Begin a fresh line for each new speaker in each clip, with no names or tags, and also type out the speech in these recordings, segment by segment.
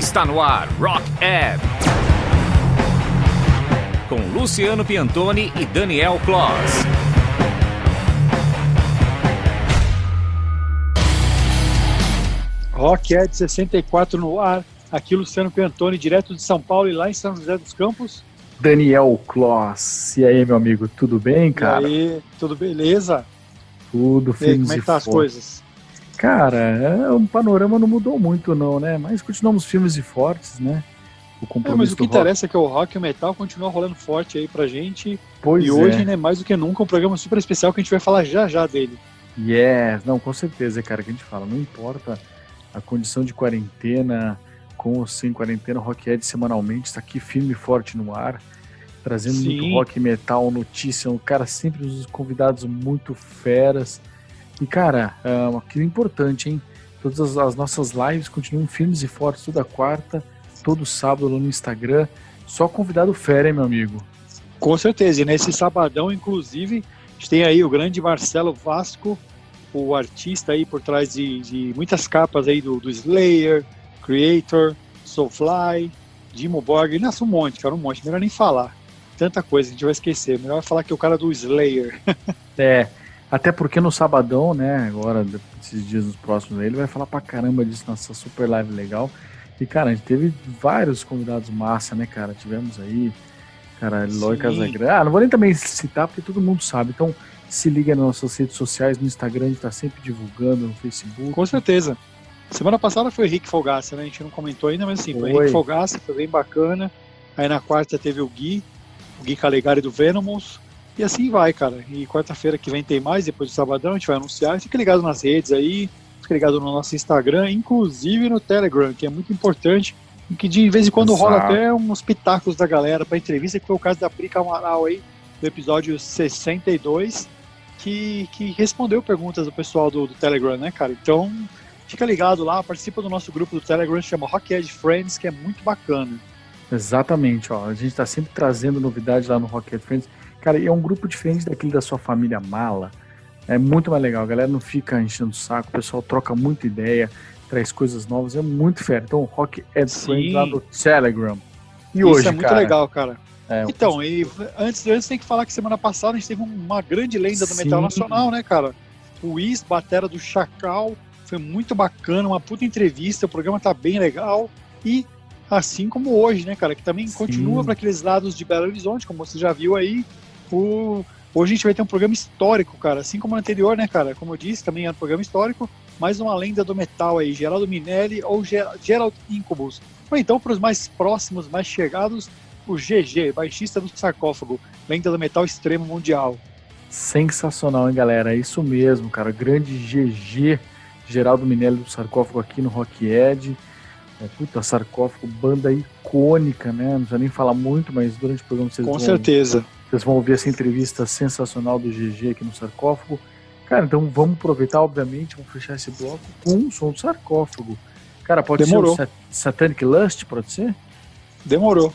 Está no ar Rock Ed, com Luciano Piantoni e Daniel Kloss.
Rock Ed 64 no ar. Aqui Luciano Piantoni, direto de São Paulo e lá em São José dos Campos.
Daniel Kloss. E aí, meu amigo, tudo bem, cara?
E aí, tudo beleza?
Tudo,
E aí,
filmes
como é
e
que tá as coisas?
Cara, o panorama não mudou muito não, né? Mas continuamos firmes e fortes, né? O compromisso
Mas o que
do rock.
interessa é que o rock e o metal continua rolando forte aí pra gente.
Pois
e hoje,
é.
né, mais do que nunca, um programa super especial que a gente vai falar já dele.
Yes, não, com certeza, cara, que a gente fala. Não importa a condição de quarentena, com ou sem quarentena, o Rock Ed semanalmente está aqui firme e forte no ar, trazendo
Sim.
muito rock, metal, notícia, cara, sempre os convidados muito feras. E, cara, que importante, hein? Todas as nossas lives continuam firmes e fortes toda quarta, todo sábado lá no Instagram. Só convidado fera, hein, meu amigo?
Com certeza, e nesse sabadão, inclusive, a gente tem aí o grande Marcelo Vasco, o artista aí por trás de muitas capas aí do Slayer, Creator, Soulfly, Dimmu Borgir, nasce um monte, cara, um monte, melhor nem falar. Tanta coisa, a gente vai esquecer, melhor falar que é o cara do Slayer.
Até porque no sabadão, né, agora, esses dias nos próximos aí, ele vai falar pra caramba disso, nossa super live legal. E, cara, a gente teve vários convidados massa, né, cara, tivemos aí, cara, Eloy Casagrande. Não vou nem também citar, porque todo mundo sabe, então se liga nas nossas redes sociais, no Instagram, a gente tá sempre divulgando, no Facebook.
Com certeza. Semana passada foi o Rick Fogaça, né, a gente não comentou ainda, mas assim, foi o Rick Fogaça, foi bem bacana. Aí na quarta teve o Gui Calegari do Venomous. E assim vai, cara. E quarta-feira que vem tem mais, depois do sabadão, a gente vai anunciar. Fica ligado nas redes aí, fica ligado no nosso Instagram, inclusive no Telegram, que é muito importante, e que de vez em quando rola até uns pitacos da galera para entrevista, que foi o caso da Pri Amaral aí, do episódio 62, que respondeu perguntas do pessoal do Telegram, né, cara? Então, fica ligado lá, participa do nosso grupo do Telegram, chama Rock Ed Friends, que é muito bacana.
Exatamente, ó. A gente tá sempre trazendo novidades lá no Rock Ed Friends. Cara, e é um grupo diferente daquele da sua família mala. É muito mais legal. A galera não fica enchendo o saco. O pessoal troca muita ideia, traz coisas novas. É muito fera. Então, Rock Ed Friends lá no Telegram. E
isso
hoje,
é muito legal, cara. Então,
e
antes tem que falar que semana passada a gente teve uma grande lenda do metal nacional, né, cara? O Is, batera do Chacal. Foi muito bacana, uma puta entrevista. O programa tá bem legal. E assim como hoje, né, cara? Que também continua para aqueles lados de Belo Horizonte, como você já viu aí. Hoje a gente vai ter um programa histórico, cara, assim como o anterior, né, cara? Como eu disse, também é um programa histórico, mais uma lenda do metal aí, Geraldo Minelli ou Gerald Incubus. Ou então, para os mais próximos, mais chegados, o GG, baixista do Sarcófago, lenda do metal extremo mundial.
Sensacional, hein, galera? É isso mesmo, cara. Grande GG, Geraldo Minelli do Sarcófago aqui no Rock Ed. Puta, Sarcófago, banda icônica, né? Não precisa nem falar muito, mas durante o programa vocês vão ouvir essa entrevista sensacional do GG aqui no Sarcófago. Cara, então vamos aproveitar, obviamente, vamos fechar esse bloco com um som do Sarcófago. Cara, pode ser o Satanic Lust, pode ser?
Demorou.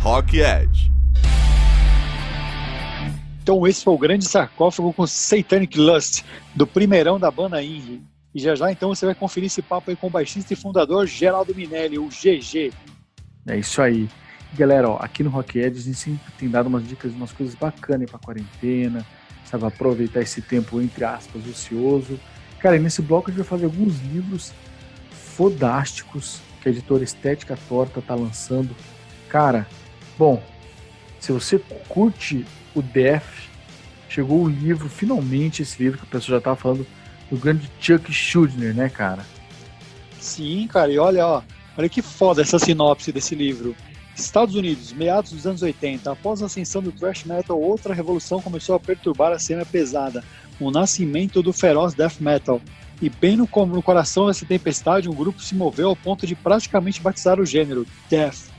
Rock Ed.
Então esse foi o grande Sarcófago com Satanic Lust, do primeirão da banda Indie. E já já, então, você vai conferir esse papo aí com o baixista e fundador Geraldo Minelli, o GG.
É isso aí. Galera, ó, aqui no Rockhead a gente sempre tem dado umas dicas, umas coisas bacanas pra quarentena, sabe? Aproveitar esse tempo, entre aspas, ocioso. Cara, e nesse bloco a gente vai fazer alguns livros fodásticos que a editora Estética Torta tá lançando. Cara, bom, se você curte o Death, chegou o livro, finalmente esse livro que o pessoal já tava falando, do grande Chuck Schuldiner, né, cara?
Sim, cara, e olha que foda essa sinopse desse livro. Estados Unidos, meados dos anos 80, após a ascensão do thrash metal, outra revolução começou a perturbar a cena pesada, o nascimento do feroz death metal. E bem no coração dessa tempestade, um grupo se moveu ao ponto de praticamente batizar o gênero, Death.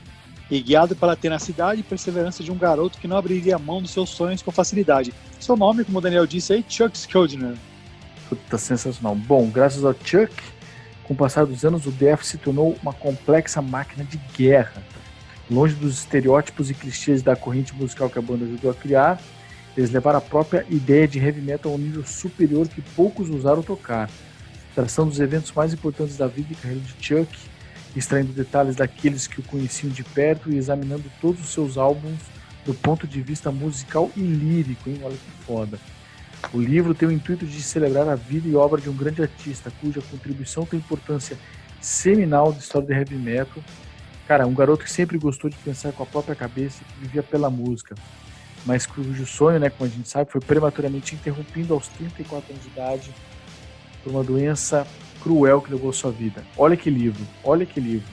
E guiado pela tenacidade e perseverança de um garoto que não abriria mão dos seus sonhos com facilidade. Seu nome, como o Daniel disse aí, Chuck Schuldiner.
Puta, sensacional. Bom, graças ao Chuck, com o passar dos anos, o Death se tornou uma complexa máquina de guerra. Longe dos estereótipos e clichês da corrente musical que a banda ajudou a criar, eles levaram a própria ideia de heavy metal a um nível superior que poucos ousaram tocar, traçando os eventos mais importantes da vida e carreira de Chuck, extraindo detalhes daqueles que o conheciam de perto e examinando todos os seus álbuns do ponto de vista musical e lírico, hein? Olha que foda. O livro tem o intuito de celebrar a vida e obra de um grande artista, cuja contribuição tem importância seminal da história do heavy metal. Cara, um garoto que sempre gostou de pensar com a própria cabeça e que vivia pela música, mas cujo sonho, né, como a gente sabe, foi prematuramente interrompido aos 34 anos de idade por uma doença cruel que levou sua vida. Olha que livro, olha que livro.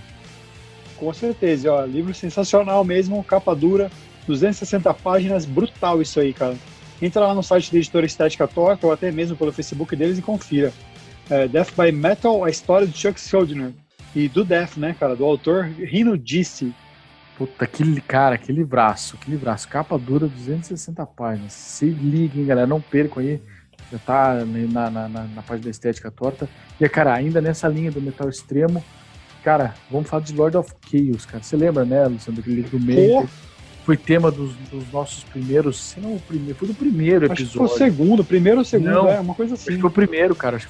Com certeza, ó, livro sensacional mesmo, capa dura, 260 páginas, brutal isso aí, cara. Entra lá no site da editora Estética Torta ou até mesmo pelo Facebook deles e confira. Death by Metal, a história de Chuck Schuldiner. E do Death, né, cara, do autor Rino Disse.
Puta, que livraço, capa dura, 260 páginas. Se liguem, galera, não percam aí, já tá na página da Estética Torta. E, cara, ainda nessa linha do metal extremo, cara, vamos falar de Lord of Chaos, cara. Você lembra, né, Luciano, daquele livro do meio? Foi tema dos nossos primeiros, se não o primeiro, foi do primeiro episódio.
Acho que foi o segundo, primeiro ou segundo,
não,
uma coisa assim.
Acho que foi o primeiro, cara,
Que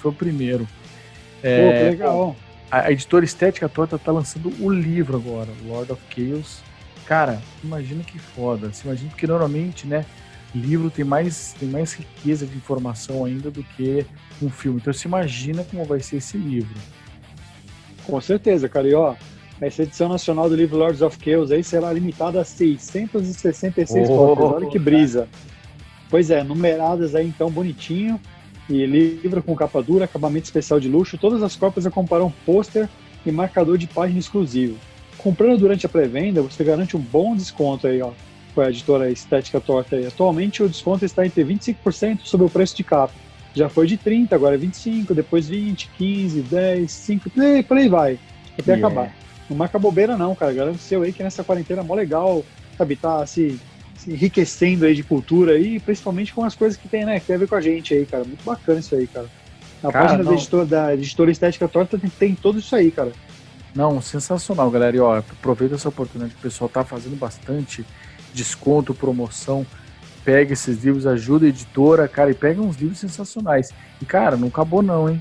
legal.
A editora Estética Torta tá lançando o livro agora, Lord of Chaos. Cara, imagina que foda. Você imagina que normalmente, né, livro tem mais riqueza de informação ainda do que um filme. Então você imagina como vai ser esse livro.
Com certeza, cara. E ó, essa edição nacional do livro Lords of Chaos aí será limitada a 666 cópias. Olha que brisa. Pois é, numeradas aí então bonitinho. E livro com capa dura, acabamento especial de luxo. Todas as cópias acompanharão pôster e marcador de página exclusivo. Comprando durante a pré-venda, você garante um bom desconto aí, ó. Com a editora Estética Torta aí. Atualmente o desconto está entre 25% sobre o preço de capa. Já foi de 30%, agora é 25%, depois 20%, 15%, 10%, 5%, por aí vai. Até acabar. Não marca bobeira não, cara. Garante o seu aí que nessa quarentena é mó legal, sabe, tá se enriquecendo aí de cultura aí, principalmente com as coisas que tem, né, que tem a ver com a gente aí, cara. Muito bacana isso aí, cara. Na página da editora Estética Torta tem tudo isso aí, cara.
Não, sensacional, galera. E ó, aproveita essa oportunidade que o pessoal tá fazendo bastante desconto, promoção. Pega esses livros, ajuda a editora, cara, e pega uns livros sensacionais. E, cara, não acabou não, hein?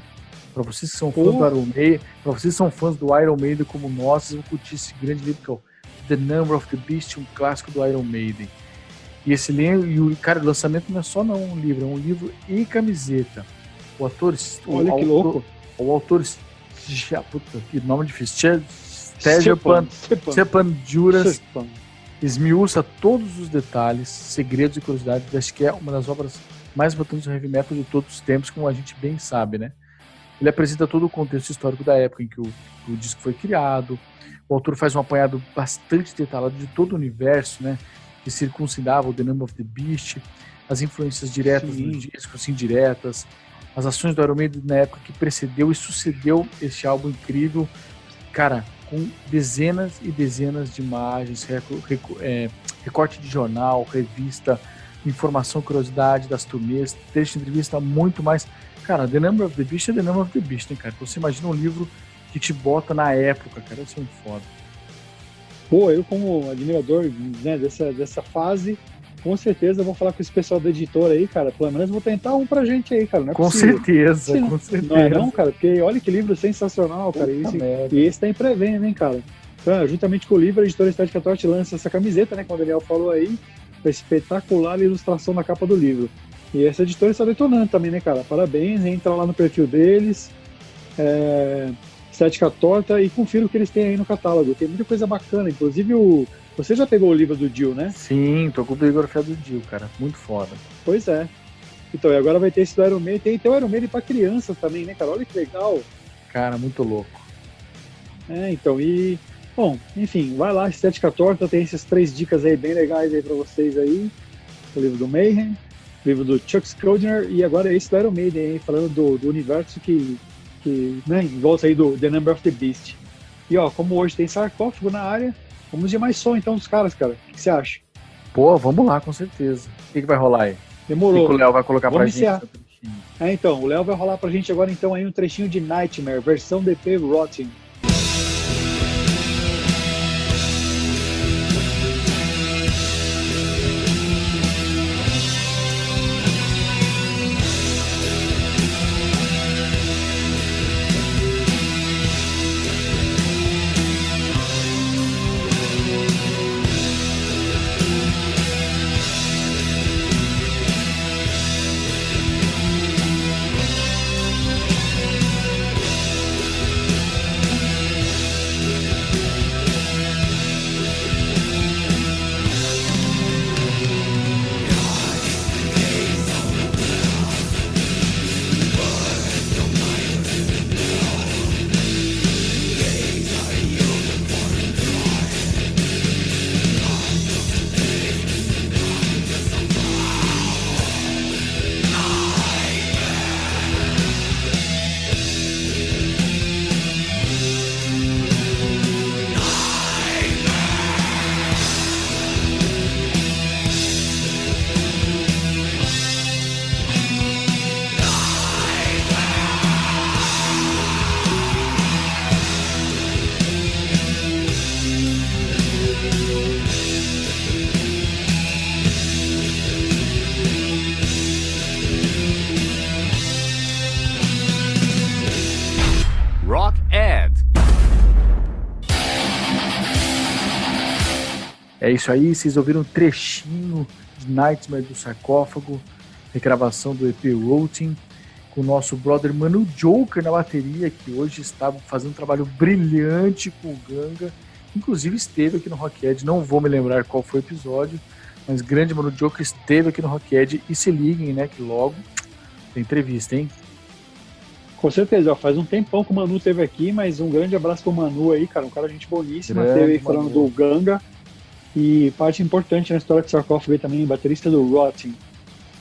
Pra vocês que são fãs do Iron Maiden, pra vocês que são fãs do Iron Maiden como nós, vocês vão curtir esse grande livro que é o The Number of the Beast, um clássico do Iron Maiden. E esse livro, cara, o lançamento não é só um livro, é um livro e camiseta. O autor...
Olha que louco!
O autor... Puta, que nome difícil. Stepan Juras esmiuça todos os detalhes, segredos e curiosidades. Acho que é uma das obras mais importantes do heavy metal de todos os tempos, como a gente bem sabe, né? Ele apresenta todo o contexto histórico da época em que o disco foi criado. O autor faz um apanhado bastante detalhado de todo o universo, né, que circuncidava o The Number of the Beast, as influências diretas dos discos, indiretas, as ações do Iron Maiden na época que precedeu e sucedeu este álbum incrível, cara, com dezenas e dezenas de imagens, recorte de jornal, revista, informação, curiosidade das turnês, texto de entrevista, muito mais. Cara, The Number of the Beast é The Number of the Beast, né, cara? Você imagina um livro que te bota na época, cara, isso é muito foda.
Pô, eu como admirador, né, dessa fase, com certeza eu vou falar com esse pessoal da editora aí, cara. Pelo menos eu vou tentar um pra gente aí, cara. Não é
Com
possível.
certeza, com certeza.
Não é não, cara? Porque olha que livro sensacional, cara. E esse tá em pré-venda, hein, cara. Então, juntamente com o livro, a editora Estética Torte lança essa camiseta, né? Como o Daniel falou aí. A espetacular ilustração na capa do livro. E essa editora está detonando também, né, cara? Parabéns, entra lá no perfil deles. Estética Torta e confira o que eles têm aí no catálogo. Tem muita coisa bacana, inclusive você já pegou o livro do Jill, né?
Sim, tô com o biografia do Jill, cara. Muito foda.
Pois é. Então, e agora vai ter esse do Iron Maiden. Tem o Iron Maiden pra crianças também, né, cara? Olha que legal.
Cara, muito louco.
Então, bom, enfim, vai lá, Estética Torta, tem essas 3 dicas aí bem legais aí pra vocês aí. O livro do Mayhem, o livro do Chuck Schuldiner e agora esse do Iron Maiden, hein, falando do universo que né, em volta aí do The Number of the Beast. E ó, como hoje tem sarcófago na área, vamos de mais som então dos caras, cara. O que você acha?
Pô, vamos lá, com certeza. O que vai rolar aí?
Demorou.
O que o Léo vai colocar
vamos
pra
iniciar.
gente?
Então, o Léo vai rolar pra gente agora então aí um trechinho de Nightmare, versão DP Rotting.
Rock Ed.
É isso aí, vocês ouviram um trechinho de Nightmare do Sarcófago, regravação do EP Rotting, com o nosso brother Manu Joker na bateria, que hoje está fazendo um trabalho brilhante com o Ganga, inclusive esteve aqui no Rockhead, não vou me lembrar qual foi o episódio, mas grande Manu Joker esteve aqui no Rockhead, e se liguem, né, que logo tem entrevista, hein?
Com certeza, ó, faz um tempão que o Manu esteve aqui, mas um grande abraço pro Manu aí, cara, um cara gente boníssima, esteve aí falando do Ganga, e parte importante na história de Sarcófago aí também, baterista do Rotting.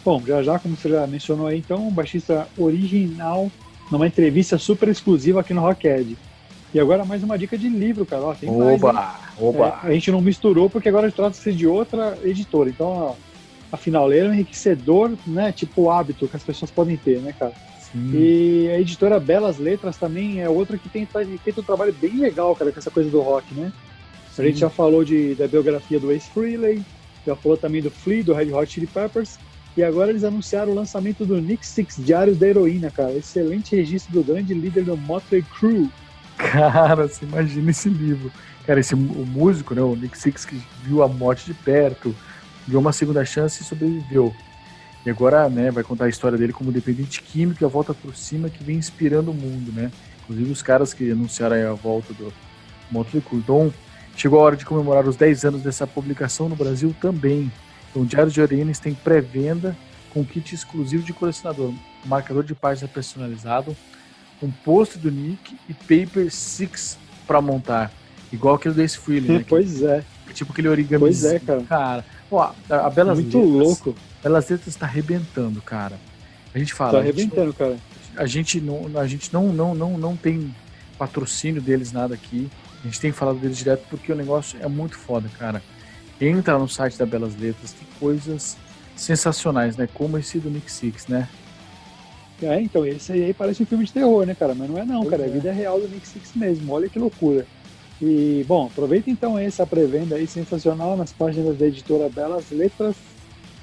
Bom, já como você já mencionou aí, então, um baixista original numa entrevista super exclusiva aqui no Rockhead. E agora mais uma dica de livro, cara, ó, tem mais, hein?
Oba!
A gente não misturou porque agora trata-se de outra editora, então, ó, afinal, ler é um enriquecedor, né, tipo hábito que as pessoas podem ter, né, cara?
Sim.
E a editora Belas Letras também é outra que tem feito um trabalho bem legal, cara, com essa coisa do rock, né? Sim. A gente já falou da biografia do Ace Frehley, já falou também do Flea, do Red Hot Chili Peppers, e agora eles anunciaram o lançamento do Nick Six, Diários da Heroína, cara. Excelente registro do grande líder do Motley Crue.
Cara, você imagina esse livro. Cara, o músico, né, o Nick Six, que viu a morte de perto, deu uma segunda chance e sobreviveu. E agora, né, vai contar a história dele como dependente químico e a volta por cima que vem inspirando o mundo, né? Inclusive os caras que anunciaram aí a volta do Motley Crue. Então, chegou a hora de comemorar os 10 anos dessa publicação no Brasil também. Então, o Diário de Orines tem pré-venda com kit exclusivo de colecionador, marcador de página personalizado, um post do Nick e paper six para montar. Igual aquele do Ace Frehley, né?
Pois é.
Tipo aquele origami.
Pois é, cara.
Ó, a Belas
Muito
Letras,
louco.
Belas Letras está arrebentando, cara. A gente fala.
Tá arrebentando, cara.
A gente não tem patrocínio deles, nada aqui. A gente tem falado deles direto porque o negócio é muito foda, cara. Entra no site da Belas Letras, tem coisas sensacionais, né? Como esse do Nick Six, né?
Então, esse aí parece um filme de terror, né, cara? Mas não é não,
Pois
cara. É a vida real do Nick Six mesmo. Olha que loucura. E, bom, aproveita então essa pré-venda aí sensacional nas páginas da editora Belas Letras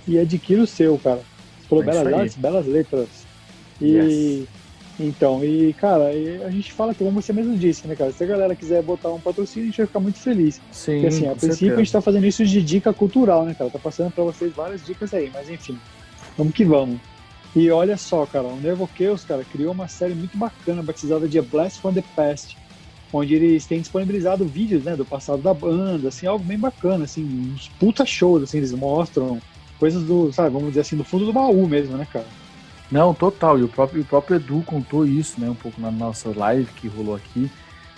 e adquira o seu, cara. Você falou
É isso
belas
aí.
artes, belas letras. E
Yes.
então, cara, a gente fala que, como você mesmo disse, né, cara? Se a galera quiser botar um patrocínio, a gente vai ficar muito feliz.
Sim,
Porque assim, a
com
princípio
certeza.
a gente tá fazendo isso de dica cultural, né, cara? Tá passando pra vocês várias dicas aí, mas enfim, vamos que vamos. E olha só, cara, o Nervo Chaos, cara, criou uma série muito bacana, batizada de A Blast from the Past, onde eles têm disponibilizado vídeos, né, do passado da banda, assim, algo bem bacana, assim, uns puta shows, assim, eles mostram coisas do, sabe, vamos dizer assim, do fundo do baú mesmo, né, cara?
Não, total. E o próprio Edu contou isso, né? Um pouco na nossa live que rolou aqui.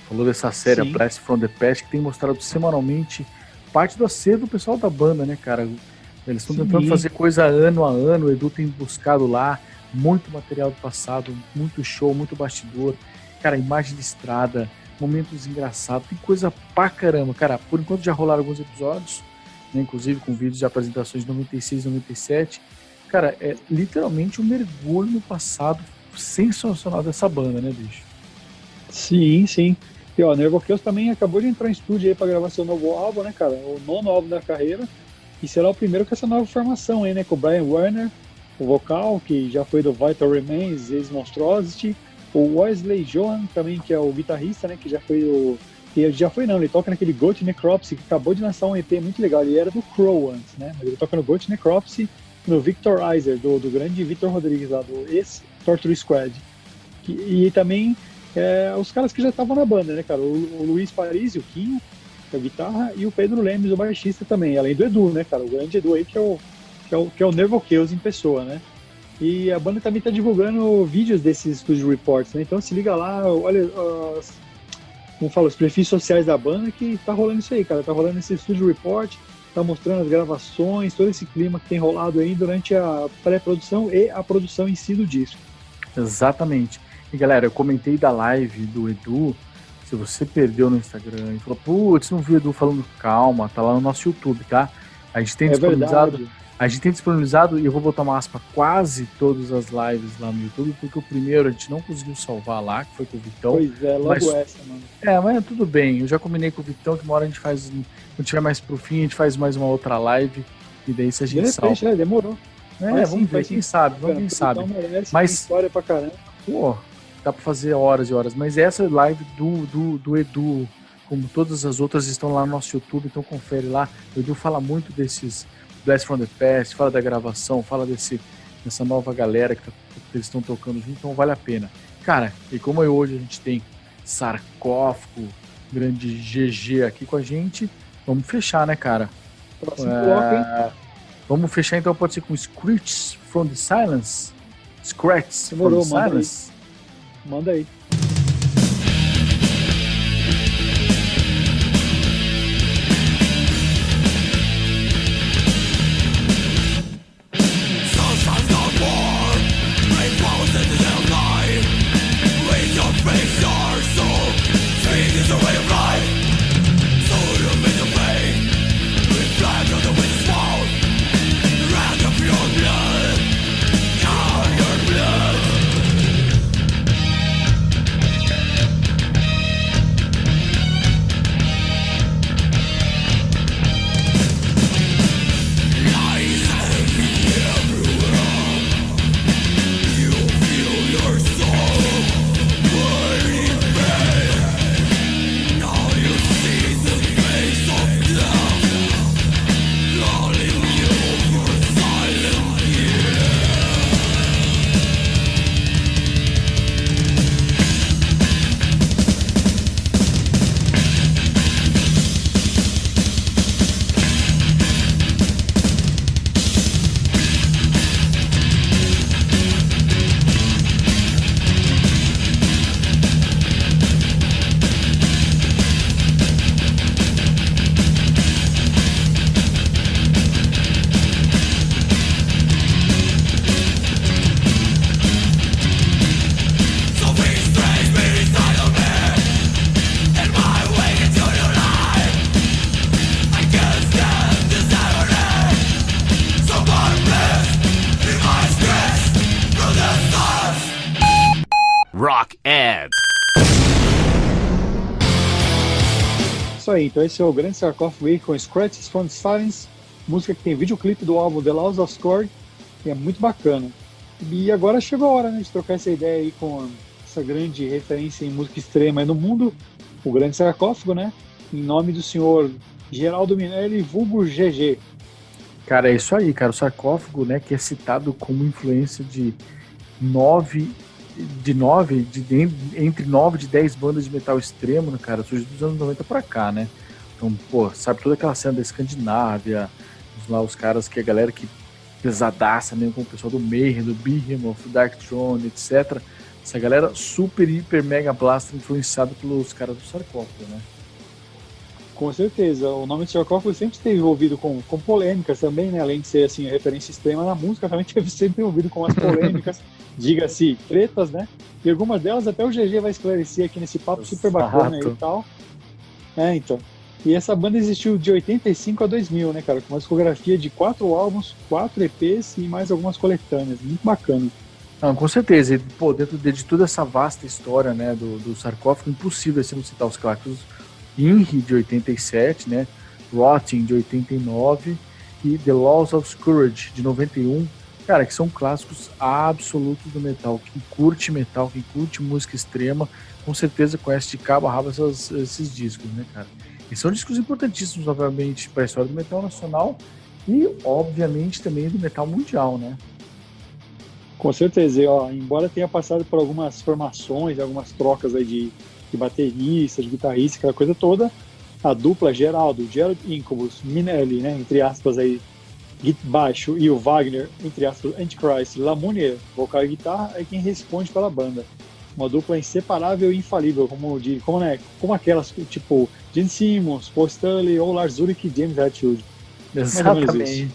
Falou dessa série, A
Sim.
Blast from the Past, que tem mostrado semanalmente parte do acervo do pessoal da banda, né, cara? Eles estão tentando
Sim.
fazer coisa ano a ano. O Edu tem buscado lá muito material do passado, muito show, muito bastidor. Cara, imagem de estrada, momentos engraçados, tem coisa pra caramba. Cara, por enquanto já rolaram alguns episódios, né, inclusive com vídeos de apresentações de 96 e 97. Cara, é literalmente um mergulho no passado sensacional dessa banda, né, bicho?
Sim, sim. E ó, Nervo Chaos também acabou de entrar em estúdio aí pra gravar seu novo álbum, né, cara? O 9º álbum da carreira. E será o primeiro com essa nova formação aí, né? Com o Brian Werner, o vocal, que já foi do Vital Remains, Ex-Monstrosity. O Wesley Johan também, que é o guitarrista, né? Que já foi o... Ele já foi não, ele toca naquele Goat Necropsy, que acabou de lançar um EP muito legal. Ele era do Crow antes, né? Mas ele toca no Goat Necropsy, no Victorizer, do grande Vitor Rodrigues lá, do ex-Torture Squad. E também os caras que já estavam na banda, né, cara? O Luiz Paris, o Quinho, que é a guitarra, e o Pedro Lemes, o baixista também, além do Edu, né, cara? O grande Edu aí, que é o Nervo Chaos em pessoa, né? E a banda também tá divulgando vídeos desses Studio Reports, né? Então se liga lá, olha como fala, os perfis sociais da banda, que tá rolando isso aí, cara. Tá rolando esse Studio Report, tá mostrando as gravações, todo esse clima que tem rolado aí durante a pré-produção e a produção em si do disco.
Exatamente. E galera, eu comentei da live do Edu. Se você perdeu no Instagram e falou, putz, não vi o Edu falando, calma, tá lá no nosso YouTube, tá? A gente tem disponibilizado.
Verdade.
A gente tem disponibilizado, e eu vou botar uma aspa, quase todas as lives lá no YouTube, porque o primeiro a gente não conseguiu salvar lá, que foi com o Vitão.
Pois é, logo essa, mano.
Mas tudo bem, eu já combinei com o Vitão que uma hora a gente faz, quando tiver mais pro fim, a gente faz mais uma outra live, e daí se a gente salva.
Demorou.
Vamos ver, quem sabe, quem sabe. Mas,
história pra caramba.
Pô, dá pra fazer horas e horas, mas essa live do Edu, como todas as outras, estão lá no nosso YouTube, então confere lá. O Edu fala muito desses Blast from the Past, fala da gravação, fala dessa nova galera que eles estão tocando junto, então vale a pena. Cara, e como hoje a gente tem Sarcófago, grande GG aqui com a gente, vamos fechar, né, cara?
Próximo bloco, hein?
Vamos fechar então, pode ser com Scratch from the Silence? Scratch
Demorou,
from the Silence?
Manda aí.
Rock Ads.
Isso aí, então esse é o grande sarcófago aí com Scratches from the Silence. música que tem videoclipe do álbum The Laws of Score, que é muito bacana. E agora chegou a hora, né, de trocar essa ideia aí com essa grande referência em música extrema aí no mundo, o Grande Sarcófago, né, em nome do senhor Geraldo Minelli, vulgo GG.
Cara, é isso aí, cara. O Sarcófago, né, que é citado como influência entre 9 e 10 bandas de metal extremo, né, cara, surgiu dos anos 90 pra cá, né? Então, pô, sabe toda aquela cena da Escandinávia, lá os caras que a galera que pesadaça mesmo, com o pessoal do Mayhem, do Behemoth, do Dark Throne, etc. Essa galera super, hiper, mega blaster influenciada pelos caras do Sarcófago, né?
Com certeza, o nome de Sarcófago sempre esteve envolvido com polêmicas também, né? Além de ser assim, referência extrema na música, também esteve sempre envolvido com as polêmicas, diga-se, tretas, né? E algumas delas até o GG vai esclarecer aqui nesse papo super bacana e tal. Então. E essa banda existiu de 85 a 2000, né, cara? Com uma discografia de 4 álbuns, 4 EPs e mais algumas coletâneas. Muito bacana.
Não, com certeza. E, pô, dentro de toda essa vasta história, né, do Sarcófago, impossível assim, citar os clássicos. Inri, de 87, né? Rotting, de 89 e The Laws of Courage, de 91. Cara, que são clássicos absolutos do metal. Quem curte metal, quem curte música extrema, com certeza conhece de cabo a rabo esses discos, né, cara? E são discos importantíssimos, obviamente, para a história do metal nacional e, obviamente, também do metal mundial, né?
Com certeza. E, ó, embora tenha passado por algumas formações, algumas trocas aí de baterista, de guitarrista, aquela coisa toda, a dupla Geraldo Incubus, Minelli, né, entre aspas aí, baixo, e o Wagner, entre aspas, Antichrist, Lamounier, vocal e guitarra, é quem responde pela banda. Uma dupla inseparável e infalível, como aquelas, tipo, Gene Simmons, Paul Stanley ou Lars Ulrich e James Hetfield.
Exatamente.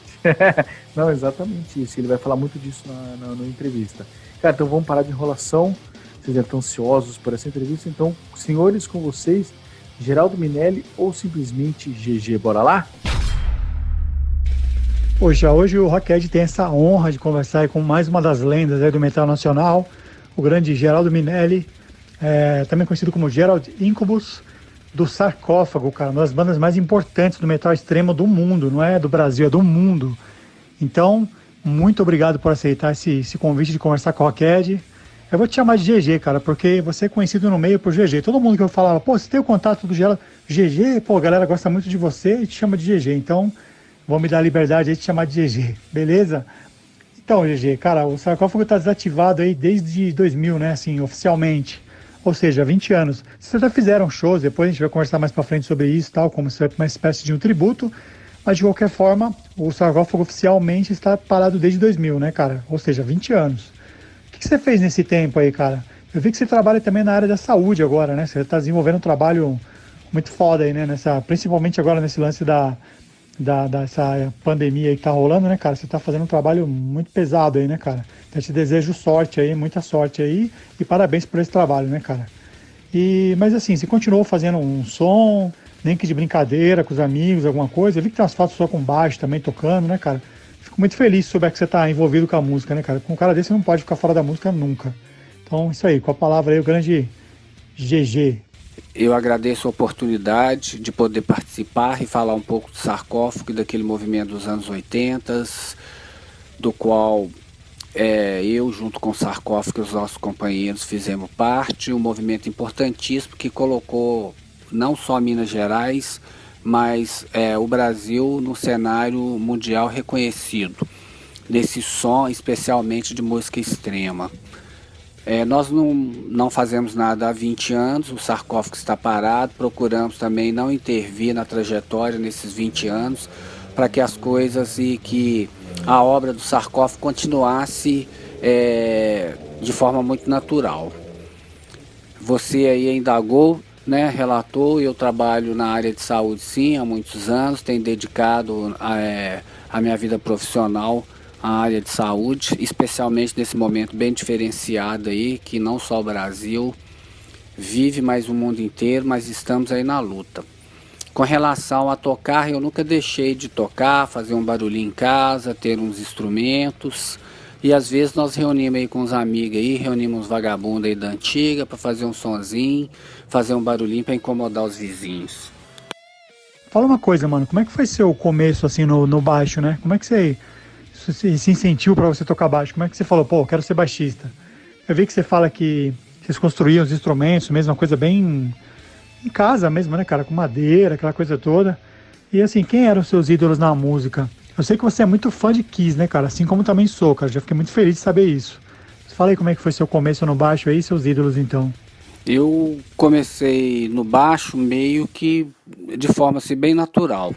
Não, exatamente isso. Ele vai falar muito disso na entrevista. Cara, então vamos parar de enrolação. Vocês já estão ansiosos por essa entrevista. Então, senhores, com vocês, Geraldo Minelli ou simplesmente GG. Bora lá?
Poxa, hoje o Rockhead tem essa honra de conversar com mais uma das lendas aí do metal nacional, o grande Geraldo Minelli, também conhecido como Gerald Incubus, do Sarcófago, cara, uma das bandas mais importantes do metal extremo do mundo, não é do Brasil, é do mundo. Então, muito obrigado por aceitar esse convite de conversar com o Rockhead. Eu vou te chamar de GG, cara, porque você é conhecido no meio por GG. Todo mundo que eu falava, pô, você tem o contato do Geraldo, GG, pô, a galera gosta muito de você e te chama de GG. Então, vou me dar a liberdade aí de te chamar de GG, beleza? Então, GG, cara, o Sarcófago tá desativado aí desde 2000, né, assim, oficialmente. Ou seja, 20 anos. Vocês já fizeram shows, depois a gente vai conversar mais pra frente sobre isso e tal, como se fosse uma espécie de um tributo. Mas, de qualquer forma, o Sarcófago oficialmente está parado desde 2000, né, cara? Ou seja, 20 anos. O que você fez nesse tempo aí, cara? Eu vi que você trabalha também na área da saúde agora, né? Você está desenvolvendo um trabalho muito foda aí, né? Principalmente agora nesse lance dessa pandemia aí que tá rolando, né, cara? Você tá fazendo um trabalho muito pesado aí, né, cara? Eu te desejo sorte aí, muita sorte aí e parabéns por esse trabalho, né, cara? Mas assim, você continuou fazendo um som, nem que de brincadeira com os amigos, alguma coisa? Eu vi que tem umas fotos só com baixo também tocando, né, cara? Fico muito feliz de saber que você tá envolvido com a música, né, cara? Com um cara desse você não pode ficar fora da música nunca. Então, isso aí, com a palavra aí, o grande GG.
Eu agradeço a oportunidade de poder participar e falar um pouco do Sarcófago e daquele movimento dos anos 80, do qual eu, junto com o Sarcófago e os nossos companheiros, fizemos parte, um movimento importantíssimo que colocou não só Minas Gerais, mas o Brasil no cenário mundial reconhecido, nesse som especialmente de música extrema. Nós não fazemos nada há 20 anos, o Sarcófago está parado, procuramos também não intervir na trajetória nesses 20 anos, para que as coisas e que a obra do Sarcófago continuasse de forma muito natural. Você aí indagou, né, relatou, eu trabalho na área de saúde sim há muitos anos, tenho dedicado a minha vida profissional a área de saúde, especialmente nesse momento bem diferenciado aí, que não só o Brasil vive, mas o mundo inteiro, mas estamos aí na luta. Com relação a tocar, eu nunca deixei de tocar, fazer um barulhinho em casa, ter uns instrumentos, e às vezes nós reunimos aí com os amigos aí, reunimos uns vagabundos aí da antiga para fazer um sonzinho, fazer um barulhinho para incomodar os vizinhos.
Fala uma coisa, mano, como é que foi seu começo, assim, no baixo, né? Como é que você se sentiu pra você tocar baixo? Como é que você falou, pô, quero ser baixista? Eu vi que você fala que vocês construíam os instrumentos mesmo, uma coisa bem em casa mesmo, né, cara? Com madeira, aquela coisa toda. E assim, quem eram os seus ídolos na música? Eu sei que você é muito fã de Kiss, né, cara? Assim como também sou, cara. Já fiquei muito feliz de saber isso. Fala aí como é que foi seu começo no baixo aí, seus ídolos então.
Eu comecei no baixo meio que de forma assim, bem natural.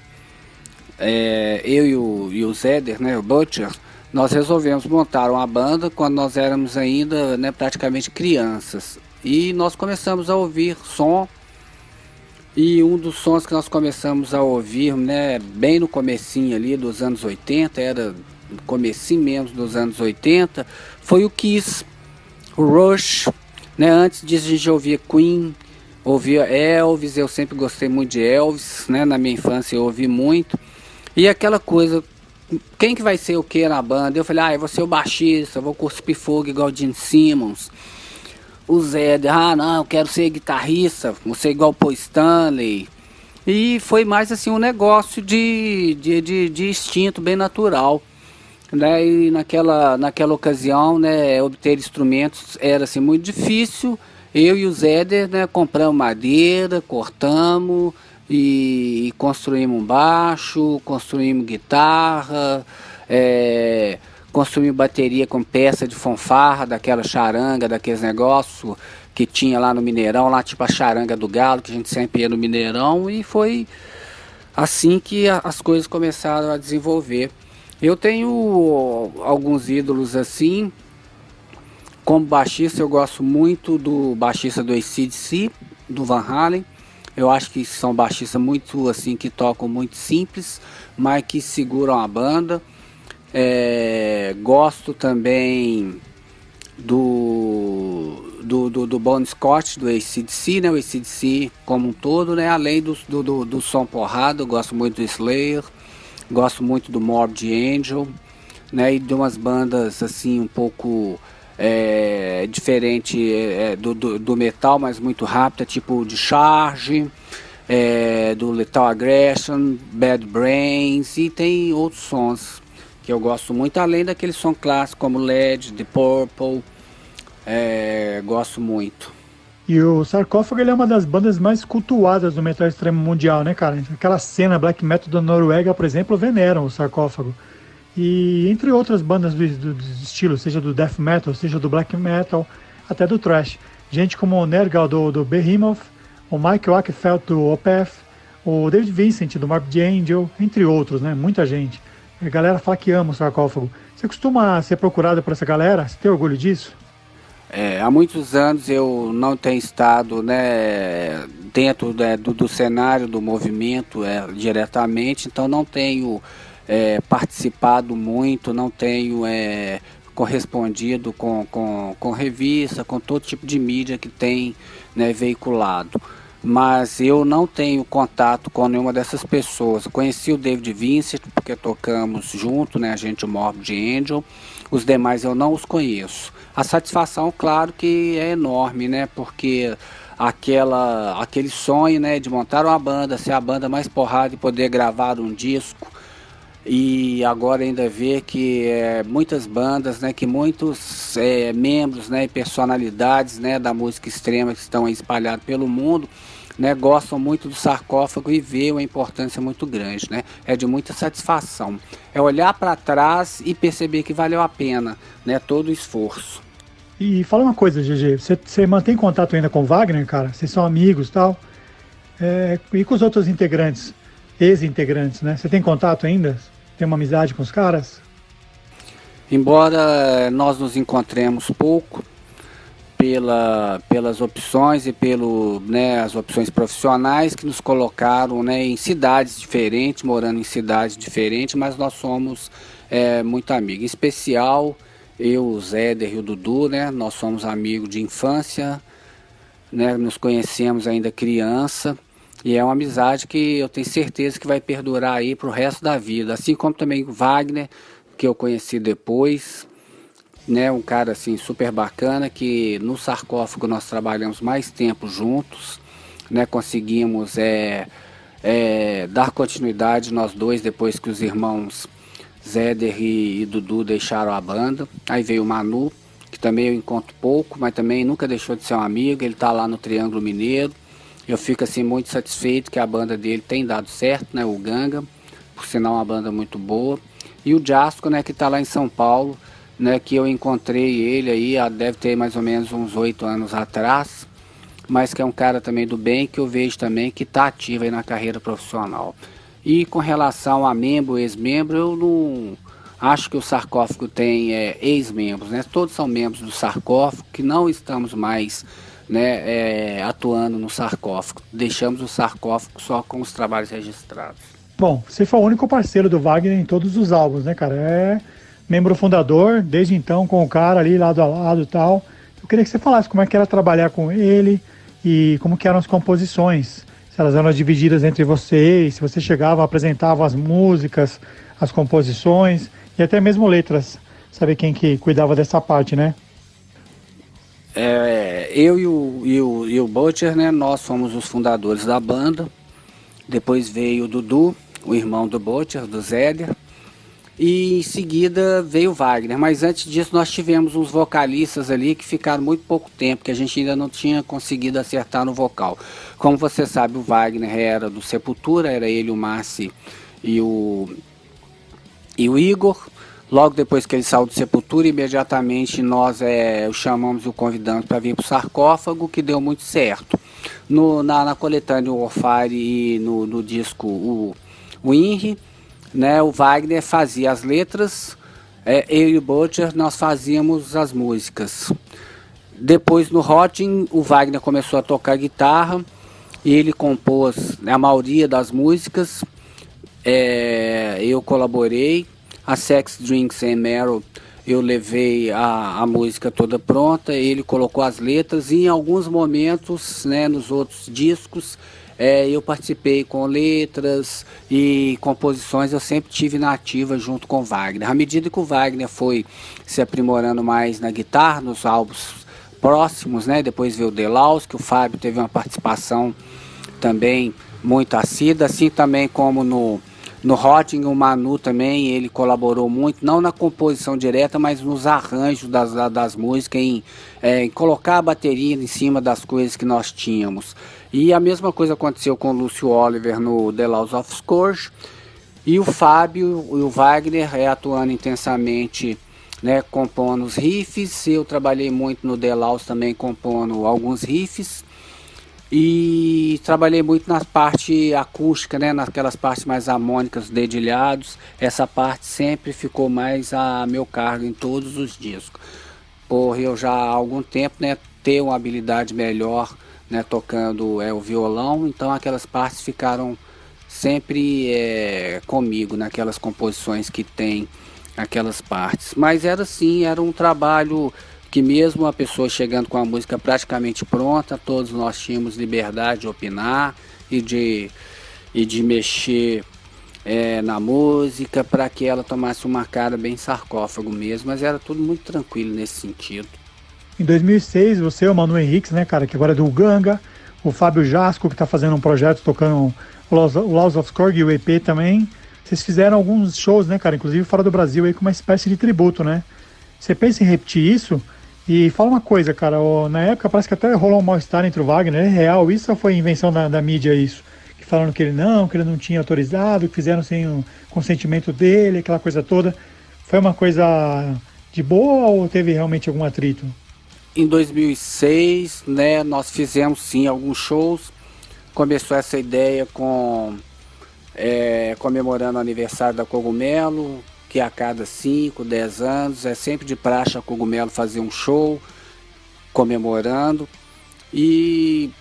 Eu e o Zeder, né, o Butcher, nós resolvemos montar uma banda quando nós éramos ainda, né, praticamente crianças. E nós começamos a ouvir som. E um dos sons que nós começamos a ouvir, né, bem no comecinho ali dos anos 80, era no comecinho mesmo dos anos 80, foi o Kiss, o Rush, né? Antes disso a gente ouvia Queen, ouvia Elvis, eu sempre gostei muito de Elvis, né? Na minha infância eu ouvi muito. E aquela coisa, quem que vai ser o que na banda? Eu falei, eu vou ser o baixista, eu vou cuspir fogo igual o Gene Simmons. O Zé, não, eu quero ser guitarrista, vou ser igual o Paul Stanley. E foi mais assim um negócio de instinto bem natural. Né? E naquela ocasião, né, obter instrumentos era assim, muito difícil. Eu e o Zéder, né, compramos madeira, cortamos e construímos um baixo, construímos guitarra, construímos bateria com peça de fanfarra, daquela charanga, daqueles negócios que tinha lá no Mineirão, lá tipo a charanga do Galo, que a gente sempre ia no Mineirão, e foi assim que as coisas começaram a desenvolver. Eu tenho alguns ídolos assim, como baixista eu gosto muito do baixista do AC/DC, do Van Halen. Eu acho que são baixistas muito assim, que tocam muito simples, mas que seguram a banda. Gosto também do Bon Scott, do AC/DC, né? O AC/DC como um todo, né? Além do som porrada, eu gosto muito do Slayer, gosto muito do Morbid Angel, né? E de umas bandas assim um pouco diferente do metal, mas muito rápida, tipo de Charge, do Lethal Aggression, Bad Brains, e tem outros sons que eu gosto muito, além daquele som clássico como Led, The Purple, gosto muito.
E o Sarcófago, ele é uma das bandas mais cultuadas do metal extremo mundial, né, cara? Aquela cena black metal da Noruega, por exemplo, veneram o Sarcófago. E entre outras bandas do estilo, seja do death metal, seja do black metal, até do thrash. Gente como o Nergal do Behemoth, o Mike Wakefeldt do Opeth, o David Vincent do Morbid Angel, entre outros, né? Muita gente. A galera fala que ama o Sarcófago. Você costuma ser procurado por essa galera? Você tem orgulho disso?
Há muitos anos eu não tenho estado, né, dentro do cenário do movimento diretamente, então não tenho participado muito, não tenho correspondido com revista, com todo tipo de mídia que tem, né, veiculado. Mas eu não tenho contato com nenhuma dessas pessoas. Eu conheci o David Vincent porque tocamos junto, né, a gente, o Morbid Angel. Os demais eu não os conheço. A satisfação, claro que é enorme, né, porque aquele sonho, né, de montar uma banda, ser a banda mais porrada e poder gravar um disco, e agora ainda ver que muitas bandas, né, que muitos membros, né, e personalidades, né, da música extrema que estão espalhados pelo mundo, né, gostam muito do Sarcófago e vê uma importância muito grande, né? É de muita satisfação. É olhar para trás e perceber que valeu a pena, né, todo o esforço.
E fala uma coisa, GG, você mantém contato ainda com o Wagner, cara? Vocês são amigos e tal? E com os outros integrantes, ex-integrantes, né? Você tem contato ainda? Tem uma amizade com os caras?
Embora nós nos encontremos pouco, pelas opções e as opções profissionais que nos colocaram, né, em cidades diferentes, morando em cidades diferentes, mas nós somos muito amigos. Em especial, eu, o Zéder e o Dudu, né, nós somos amigos de infância, né, nos conhecemos ainda criança, e é uma amizade que eu tenho certeza que vai perdurar aí para o resto da vida. Assim como também o Wagner, que eu conheci depois, né, um cara assim super bacana, que no Sarcófago nós trabalhamos mais tempo juntos, né, conseguimos dar continuidade nós dois, depois que os irmãos Zéder e Dudu deixaram a banda. Aí veio o Manu, que também eu encontro pouco, mas também nunca deixou de ser um amigo. Ele tá lá no Triângulo Mineiro. Eu fico assim muito satisfeito que a banda dele tem dado certo, né? O Ganga, por sinal uma banda muito boa. E o Jasco, né, que tá lá em São Paulo, né, que eu encontrei ele aí, deve ter mais ou menos uns 8 anos atrás, mas que é um cara também do bem, que eu vejo também que tá ativo aí na carreira profissional. E com relação a membro, ex-membro, eu não acho que o Sarcófago tem ex-membros, né? Todos são membros do Sarcófago, que não estamos mais, né, atuando no Sarcófago. Deixamos o Sarcófago só com os trabalhos registrados.
Bom, você foi o único parceiro do Wagner em todos os álbuns, né, cara? É membro fundador, desde então com o cara ali lado a lado e tal. Eu queria que você falasse como é que era trabalhar com ele e como que eram as composições. Se elas eram divididas entre vocês, se você chegava, apresentava as músicas, as composições e até mesmo letras. Saber quem que cuidava dessa parte, né?
Eu e o Butcher, né, nós fomos os fundadores da banda. Depois veio o Dudu, o irmão do Butcher, do Zéder. E em seguida veio o Wagner, mas antes disso nós tivemos uns vocalistas ali que ficaram muito pouco tempo, que a gente ainda não tinha conseguido acertar no vocal. Como você sabe, o Wagner era do Sepultura, era ele, o Massi e o Igor. Logo depois que ele saiu do Sepultura, imediatamente nós o chamamos e o convidamos para vir para o Sarcófago, que deu muito certo. Na coletânea Warfare e no disco o Inri, né, o Wagner fazia as letras, eu e o Butcher nós fazíamos as músicas. Depois no Rotting o Wagner começou a tocar guitarra e ele compôs a maioria das músicas, eu colaborei. A Sex, Drinks and Marrow eu levei a música toda pronta, ele colocou as letras e em alguns momentos, né, nos outros discos, eu participei com letras e composições, eu sempre tive na ativa junto com o Wagner. À medida que o Wagner foi se aprimorando mais na guitarra, nos álbuns próximos, né, depois veio o Delaus, que o Fábio teve uma participação também muito assídua, assim também como no Rotting, o Manu também, ele colaborou muito, não na composição direta, mas nos arranjos das músicas, em colocar a bateria em cima das coisas que nós tínhamos. E a mesma coisa aconteceu com o Lúcio Oliver no The Laws of Scourge, e o Fábio e o Wagner atuando intensamente, né, compondo os riffs. Eu trabalhei muito no The Laws também compondo alguns riffs. E trabalhei muito na parte acústica, né, naquelas partes mais harmônicas, dedilhados. Essa parte sempre ficou mais a meu cargo em todos os discos. Por eu já há algum tempo, né, ter uma habilidade melhor, né, tocando o violão, então aquelas partes ficaram sempre comigo, naquelas composições que tem aquelas partes. Mas era assim, era um trabalho que mesmo a pessoa chegando com a música praticamente pronta, todos nós tínhamos liberdade de opinar e de mexer na música para que ela tomasse uma cara bem Sarcófago mesmo, mas era tudo muito tranquilo nesse sentido.
Em 2006, você, o Manu Henriques, né, cara, que agora é do Ganga, o Fábio Jasco, que tá fazendo um projeto tocando o Laws of Scourge e o EP também, vocês fizeram alguns shows, né, cara, inclusive fora do Brasil aí com uma espécie de tributo, né? Você pensa em repetir isso? E fala uma coisa, cara, na época parece que até rolou um mal-estar entre o Wagner, é real isso ou foi invenção da mídia isso? Que falaram que ele não tinha autorizado, que fizeram sem o consentimento dele, aquela coisa toda. Foi uma coisa de boa ou teve realmente algum atrito?
Em 2006, né, nós fizemos sim alguns shows. Começou essa ideia comemorando o aniversário da Cogumelo, que a cada 5, 10 anos, é sempre de praxe a Cogumelo fazer um show comemorando. E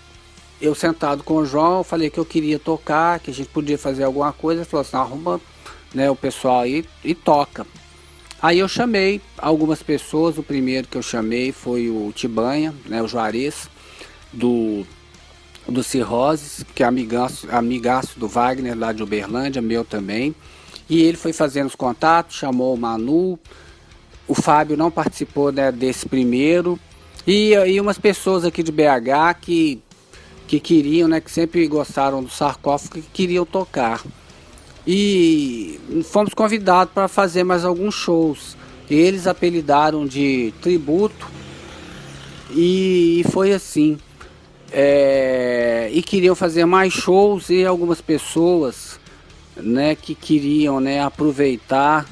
eu sentado com o João, falei que eu queria tocar, que a gente podia fazer alguma coisa. Ele falou assim, arruma, né, o pessoal aí e toca. Aí eu chamei algumas pessoas, o primeiro que eu chamei foi o Tibanha, né, o Juarez, do Cirroses, que é amigaço do Wagner lá de Uberlândia, meu também. E ele foi fazendo os contatos, chamou o Manu, o Fábio não participou, né, desse primeiro, e umas pessoas aqui de BH que que queriam, né, que sempre gostaram do Sarcófago e queriam tocar. E fomos convidados para fazer mais alguns shows. Eles apelidaram de Tributo e foi assim. E queriam fazer mais shows e algumas pessoas, né, que queriam, né, aproveitar,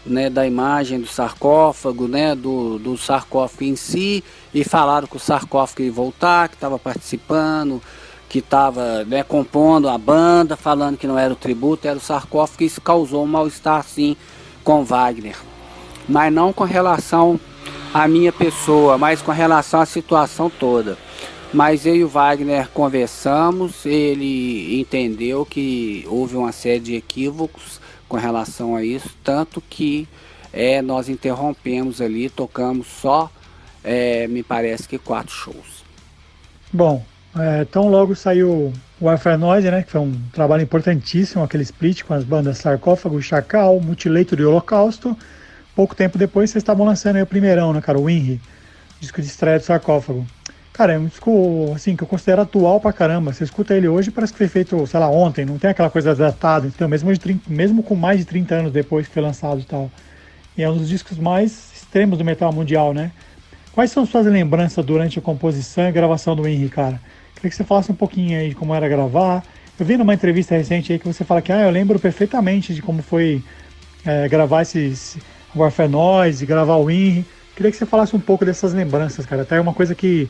né, da imagem do sarcófago, né, do sarcófago em si, e falaram que o sarcófago ia voltar, que estava participando, que estava, né, compondo a banda, falando que não era o tributo, era o sarcófago, e isso causou um mal-estar sim com Wagner. Mas não com relação à minha pessoa, mas com relação à situação toda. Mas eu e o Wagner conversamos, ele entendeu que houve uma série de equívocos com relação a isso, tanto que nós interrompemos ali, tocamos só, me parece que 4 shows.
Bom, tão logo saiu o Warfare Noise, né, que foi um trabalho importantíssimo, aquele split com as bandas Sarcófago, Chacal, Mutilator e Holocausto. Pouco tempo depois vocês estavam lançando aí o primeirão, né, cara, o Winry, disco de estreia do Sarcófago. Cara, é um disco, assim, que eu considero atual pra caramba. Você escuta ele hoje, parece que foi feito, sei lá, ontem, não tem aquela coisa datada, então, mesmo com mais de 30 anos depois que foi lançado e tal. E é um dos discos mais extremos do metal mundial, né? Quais são suas lembranças durante a composição e gravação do Winry, cara? Queria que você falasse um pouquinho aí de como era gravar. Eu vi numa entrevista recente aí que você fala que, eu lembro perfeitamente de como foi gravar esse Warfare Noise, gravar o Winry. Queria que você falasse um pouco dessas lembranças, cara. Até uma coisa que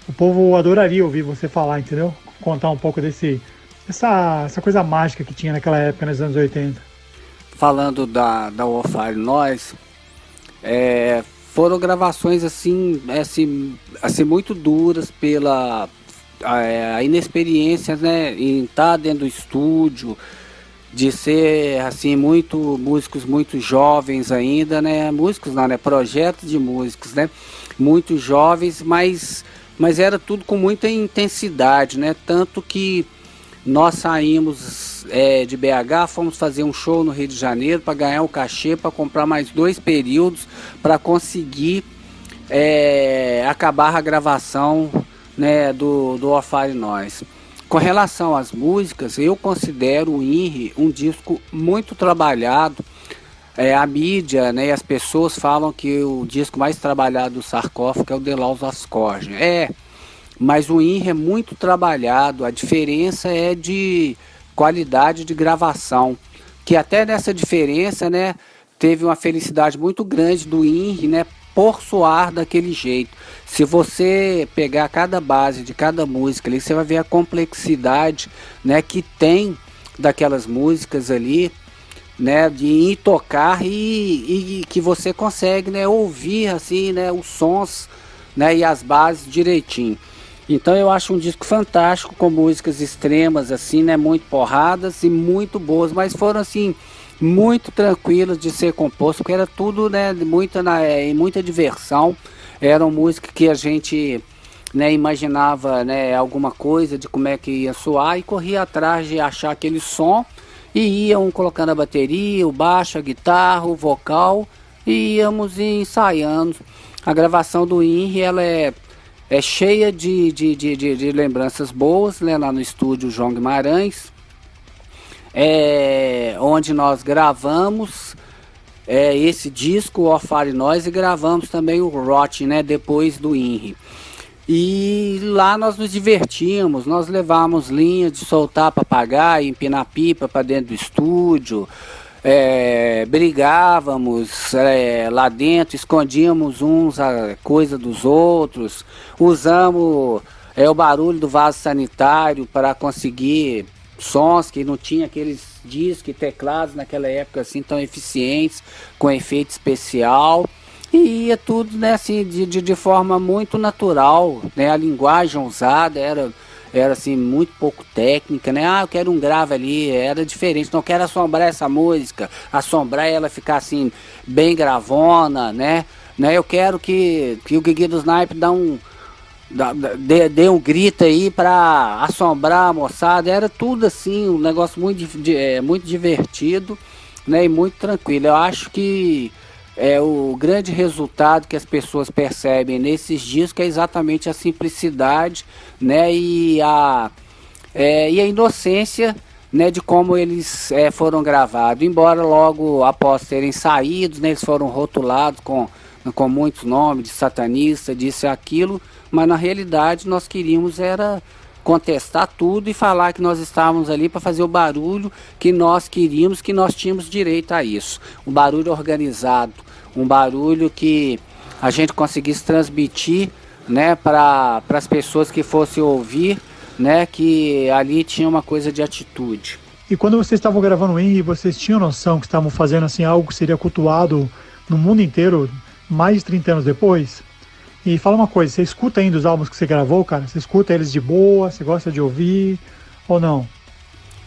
o povo adoraria ouvir você falar, entendeu? Contar um pouco essa coisa mágica que tinha naquela época, nos anos 80.
Falando da Warfare Noise, foram gravações assim muito duras pela a inexperiência, né, em estar dentro do estúdio, de ser assim músicos muito jovens ainda, né, músicos não, né, projeto de músicos, né, muito jovens, mas era tudo com muita intensidade, né? Tanto que nós saímos de BH, fomos fazer um show no Rio de Janeiro para ganhar o cachê, para comprar mais 2 períodos, para conseguir acabar a gravação, né, do Warfare Noise. Com relação às músicas, eu considero o Winry um disco muito trabalhado. A mídia, né, e as pessoas falam que o disco mais trabalhado do Sarcófago é o The Laws of Scourge. Mas o Winry é muito trabalhado, a diferença é de qualidade de gravação, que até nessa diferença, né, teve uma felicidade muito grande do Winry, né, por soar daquele jeito. Se você pegar cada base de cada música ali, você vai ver a complexidade, né, que tem daquelas músicas ali, né, de ir tocar e que você consegue, né, ouvir assim, né, os sons, né, e as bases direitinho. Então eu acho um disco fantástico, com músicas extremas assim, né, muito porradas e muito boas, mas foram assim muito tranquilas de ser composto, porque era tudo, né, muita diversão. Eram músicas que a gente, né, imaginava, né, alguma coisa de como é que ia soar e corria atrás de achar aquele som. E iam colocando a bateria, o baixo, a guitarra, o vocal, e íamos ensaiando. A gravação do Winry, ela é cheia de lembranças boas, né, lá no estúdio João Guimarães, onde nós gravamos esse disco, o Warfare Noise, e gravamos também o Rot, né, depois do Winry. E lá nós nos divertíamos, nós levávamos linha de soltar papagaio, empinar pipa para dentro do estúdio, brigávamos lá dentro, escondíamos uns a coisa dos outros, usamos o barulho do vaso sanitário para conseguir sons que não tinha aqueles discos e teclados naquela época assim tão eficientes, com efeito especial. E ia tudo, né, assim, de forma muito natural, né? A linguagem usada era assim, muito pouco técnica, né? Eu quero um grave ali, era diferente. Não quero assombrar essa música, assombrar ela ficar assim, bem gravona, né? Eu quero que o Guigui do Snipe dê um grito aí para assombrar a moçada. Era tudo assim, um negócio muito divertido, né? E muito tranquilo. Eu acho que o grande resultado que as pessoas percebem nesses discos é exatamente a simplicidade, né, e a inocência, né, de como eles foram gravados. Embora logo após terem saído, né, eles foram rotulados com muitos nomes de satanista, disso e aquilo, mas na realidade nós queríamos era contestar tudo e falar que nós estávamos ali para fazer o barulho que nós queríamos, que nós tínhamos direito a isso. Um barulho organizado, um barulho que a gente conseguisse transmitir, né, para as pessoas que fossem ouvir, né, que ali tinha uma coisa de atitude.
E quando vocês estavam gravando o INRI, vocês tinham noção que estavam fazendo assim algo que seria cultuado no mundo inteiro mais de 30 anos depois? E fala uma coisa, você escuta ainda os álbuns que você gravou, cara? Você escuta eles de boa? Você gosta de ouvir ou não?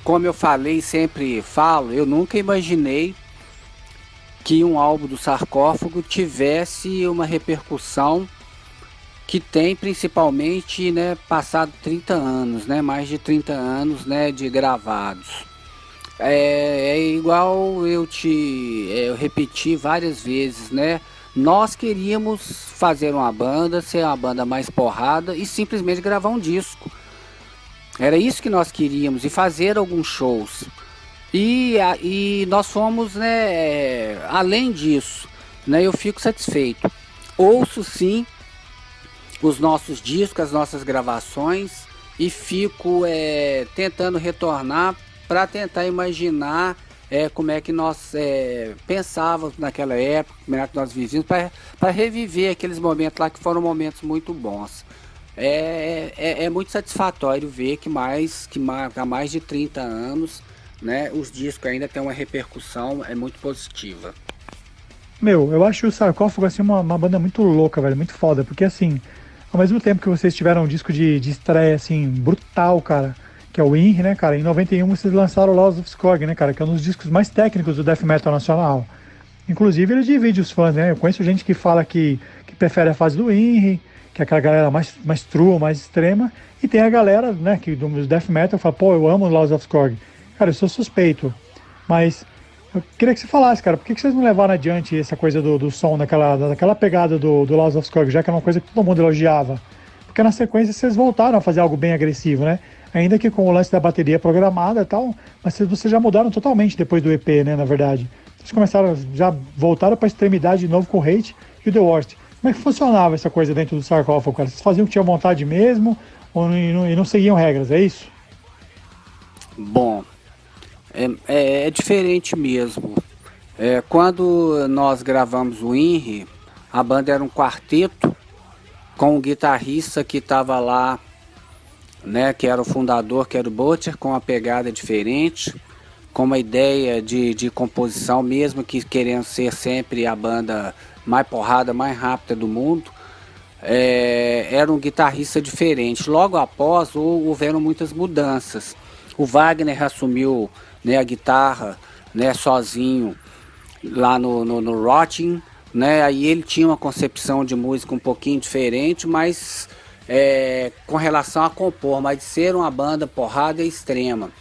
Como eu falei, sempre falo, eu nunca imaginei que um álbum do Sarcófago tivesse uma repercussão que tem, principalmente, né, passado 30 anos, né, mais de 30 anos, né, de gravados. É igual eu repeti várias vezes, né? Nós queríamos fazer uma banda, ser uma banda mais porrada e simplesmente gravar um disco. Era isso que nós queríamos, e fazer alguns shows. E nós fomos, né, além disso, né, eu fico satisfeito. Ouço sim os nossos discos, as nossas gravações, e fico tentando retornar para tentar imaginar como é que nós pensávamos naquela época, como é que nós vivíamos, para reviver aqueles momentos lá que foram momentos muito bons. É muito satisfatório ver que há mais de 30 anos, né, os discos ainda têm uma repercussão muito positiva.
Meu, eu acho o Sarcófago assim uma banda muito louca, velho, muito foda, porque assim, ao mesmo tempo que vocês tiveram um disco de estreia assim, brutal, cara, que é o INRI, né, cara? Em 91 vocês lançaram o Laws of Skorg, né, cara? Que é um dos discos mais técnicos do Death Metal nacional. Inclusive ele divide os fãs, né? Eu conheço gente que fala que prefere a fase do INRI, que é aquela galera mais true, mais extrema. E tem a galera, né, que do Death Metal fala, pô, eu amo o Laws of Skorg. Cara, eu sou suspeito. Mas eu queria que você falasse, cara, por que vocês não levaram adiante essa coisa do som, daquela pegada do Laws of Skorg, já que era uma coisa que todo mundo elogiava? Porque na sequência vocês voltaram a fazer algo bem agressivo, né? Ainda que com o lance da bateria programada e tal, mas vocês já mudaram totalmente depois do EP, né, na verdade. Vocês já voltaram para a extremidade de novo com o Hate e o The Worst. Como é que funcionava essa coisa dentro do Sarcófago, cara? Vocês faziam o que tinham vontade mesmo e não seguiam regras, é isso?
Bom, é diferente mesmo. Quando nós gravamos o INRI, a banda era um quarteto com um guitarrista que estava lá, né, que era o fundador, que era o Butcher, com uma pegada diferente, com uma ideia de composição, mesmo que querendo ser sempre a banda mais porrada, mais rápida do mundo. Era um guitarrista diferente. Logo após houveram muitas mudanças. O Wagner assumiu, né, a guitarra, né, sozinho lá no Rotting, né, aí ele tinha uma concepção de música um pouquinho diferente, mas com relação a compor, mas de ser uma banda porrada extrema.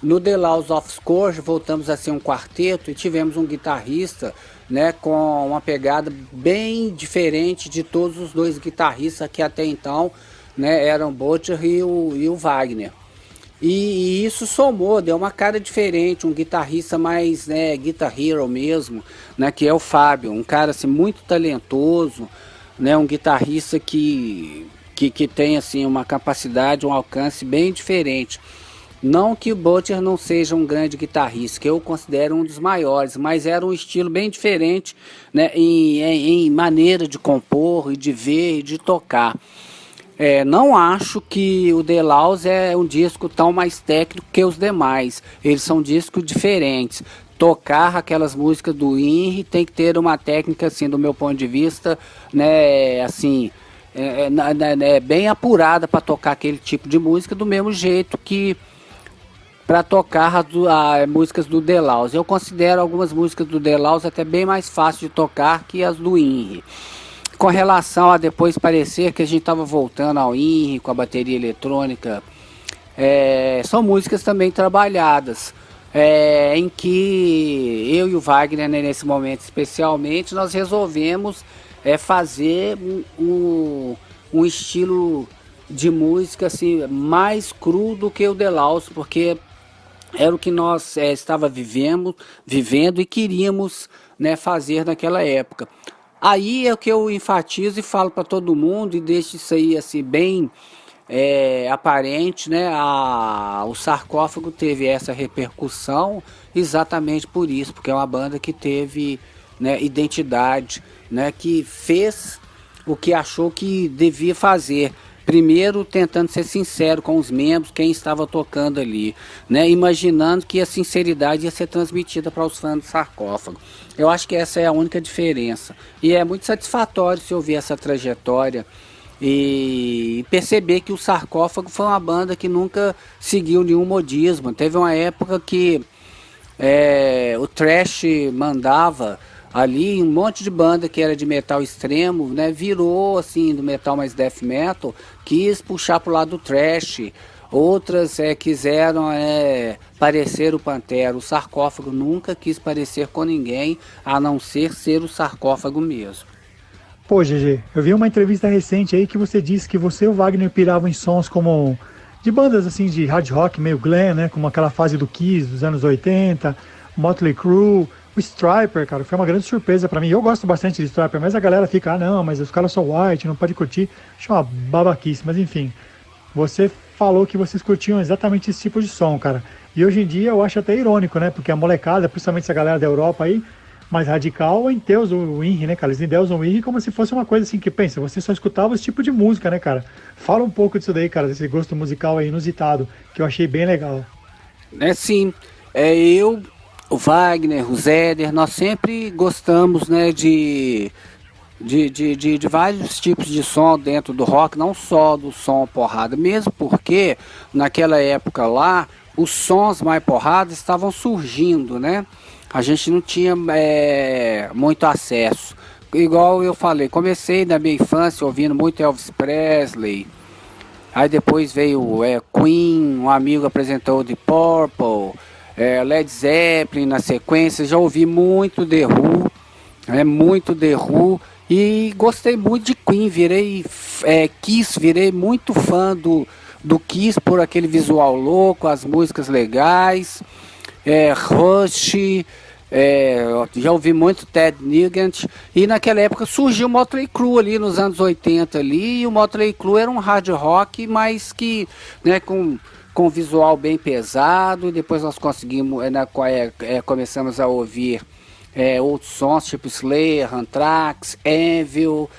No The Laws of Skorg voltamos a ser um quarteto e tivemos um guitarrista, né, com uma pegada bem diferente de todos os dois guitarristas que até então, né, eram o Butcher e o Wagner. E isso somou, deu uma cara diferente, um guitarrista mais, né, guitar hero mesmo, né, que é o Fábio, um cara assim muito talentoso, né, um guitarrista que tem assim uma capacidade, um alcance bem diferente. Não que o Butcher não seja um grande guitarrista, que eu considero um dos maiores, mas era um estilo bem diferente, né, em maneira de compor e de ver e de tocar. Não acho que o The Laws é um disco tão mais técnico que os demais. Eles são discos diferentes. Tocar aquelas músicas do INRI tem que ter uma técnica, assim, do meu ponto de vista, né, assim, bem apurada para tocar aquele tipo de música, do mesmo jeito que para tocar as músicas do The Laws. Eu considero algumas músicas do The Laws até bem mais fácil de tocar que as do INRI. Com relação a depois parecer que a gente estava voltando ao INRI com a bateria eletrônica, são músicas também trabalhadas, em que eu e o Wagner, né, nesse momento especialmente, nós resolvemos fazer um estilo de música assim, mais cru do que o Delaucio, porque era o que nós estava vivendo e queríamos, né, fazer naquela época. Aí é o que eu enfatizo e falo para todo mundo e deixo isso aí assim bem aparente, né? O Sarcófago teve essa repercussão exatamente por isso, porque é uma banda que teve, né, identidade, né, que fez o que achou que devia fazer. Primeiro, tentando ser sincero com os membros, quem estava tocando ali, né? Imaginando que a sinceridade ia ser transmitida para os fãs do Sarcófago. Eu acho que essa é a única diferença. E é muito satisfatório se ouvir essa trajetória e perceber que o Sarcófago foi uma banda que nunca seguiu nenhum modismo. Teve uma época que o thrash mandava ali, um monte de banda que era de metal extremo, né, virou assim do metal mais death metal, quis puxar pro lado do thrash. Outras quiseram parecer o Pantera. O Sarcófago nunca quis parecer com ninguém, a não ser o Sarcófago mesmo.
Pô, GG, eu vi uma entrevista recente aí que você disse que você e o Wagner piravam em sons como de bandas assim de hard rock meio glam, né, como aquela fase do Kiss dos anos 80, Motley Crue. O Stryper, cara, foi uma grande surpresa pra mim. Eu gosto bastante de Stryper, mas a galera fica, não, mas os caras são white, não pode curtir. Acho uma babaquice, mas enfim. Você falou que vocês curtiam exatamente esse tipo de som, cara. E hoje em dia eu acho até irônico, né? Porque a molecada, principalmente essa galera da Europa aí, mais radical, endeusam o Inri, né, cara? Eles endeusam o Inri como se fosse uma coisa assim que, pensa, você só escutava esse tipo de música, né, cara? Fala um pouco disso daí, cara, desse gosto musical aí inusitado, que eu achei bem legal.
Sim, eu... O Wagner, o Zéder, nós sempre gostamos, né, de vários tipos de som dentro do rock, não só do som porrada, mesmo porque naquela época lá, os sons mais porrada estavam surgindo, né? A gente não tinha muito acesso. Igual eu falei, comecei na minha infância ouvindo muito Elvis Presley, aí depois veio Queen, um amigo apresentou The Purple, Led Zeppelin na sequência, já ouvi muito The Who, e gostei muito de Queen, virei Kiss, virei muito fã do Kiss por aquele visual louco, as músicas legais, Rush, já ouvi muito Ted Nugent, e naquela época surgiu o Motley Crue ali nos anos 80 ali, e o Motley Crue era um hard rock, mas que, né, com visual bem pesado, e depois nós conseguimos, começamos a ouvir outros sons, tipo Slayer, Anthrax, Anvil,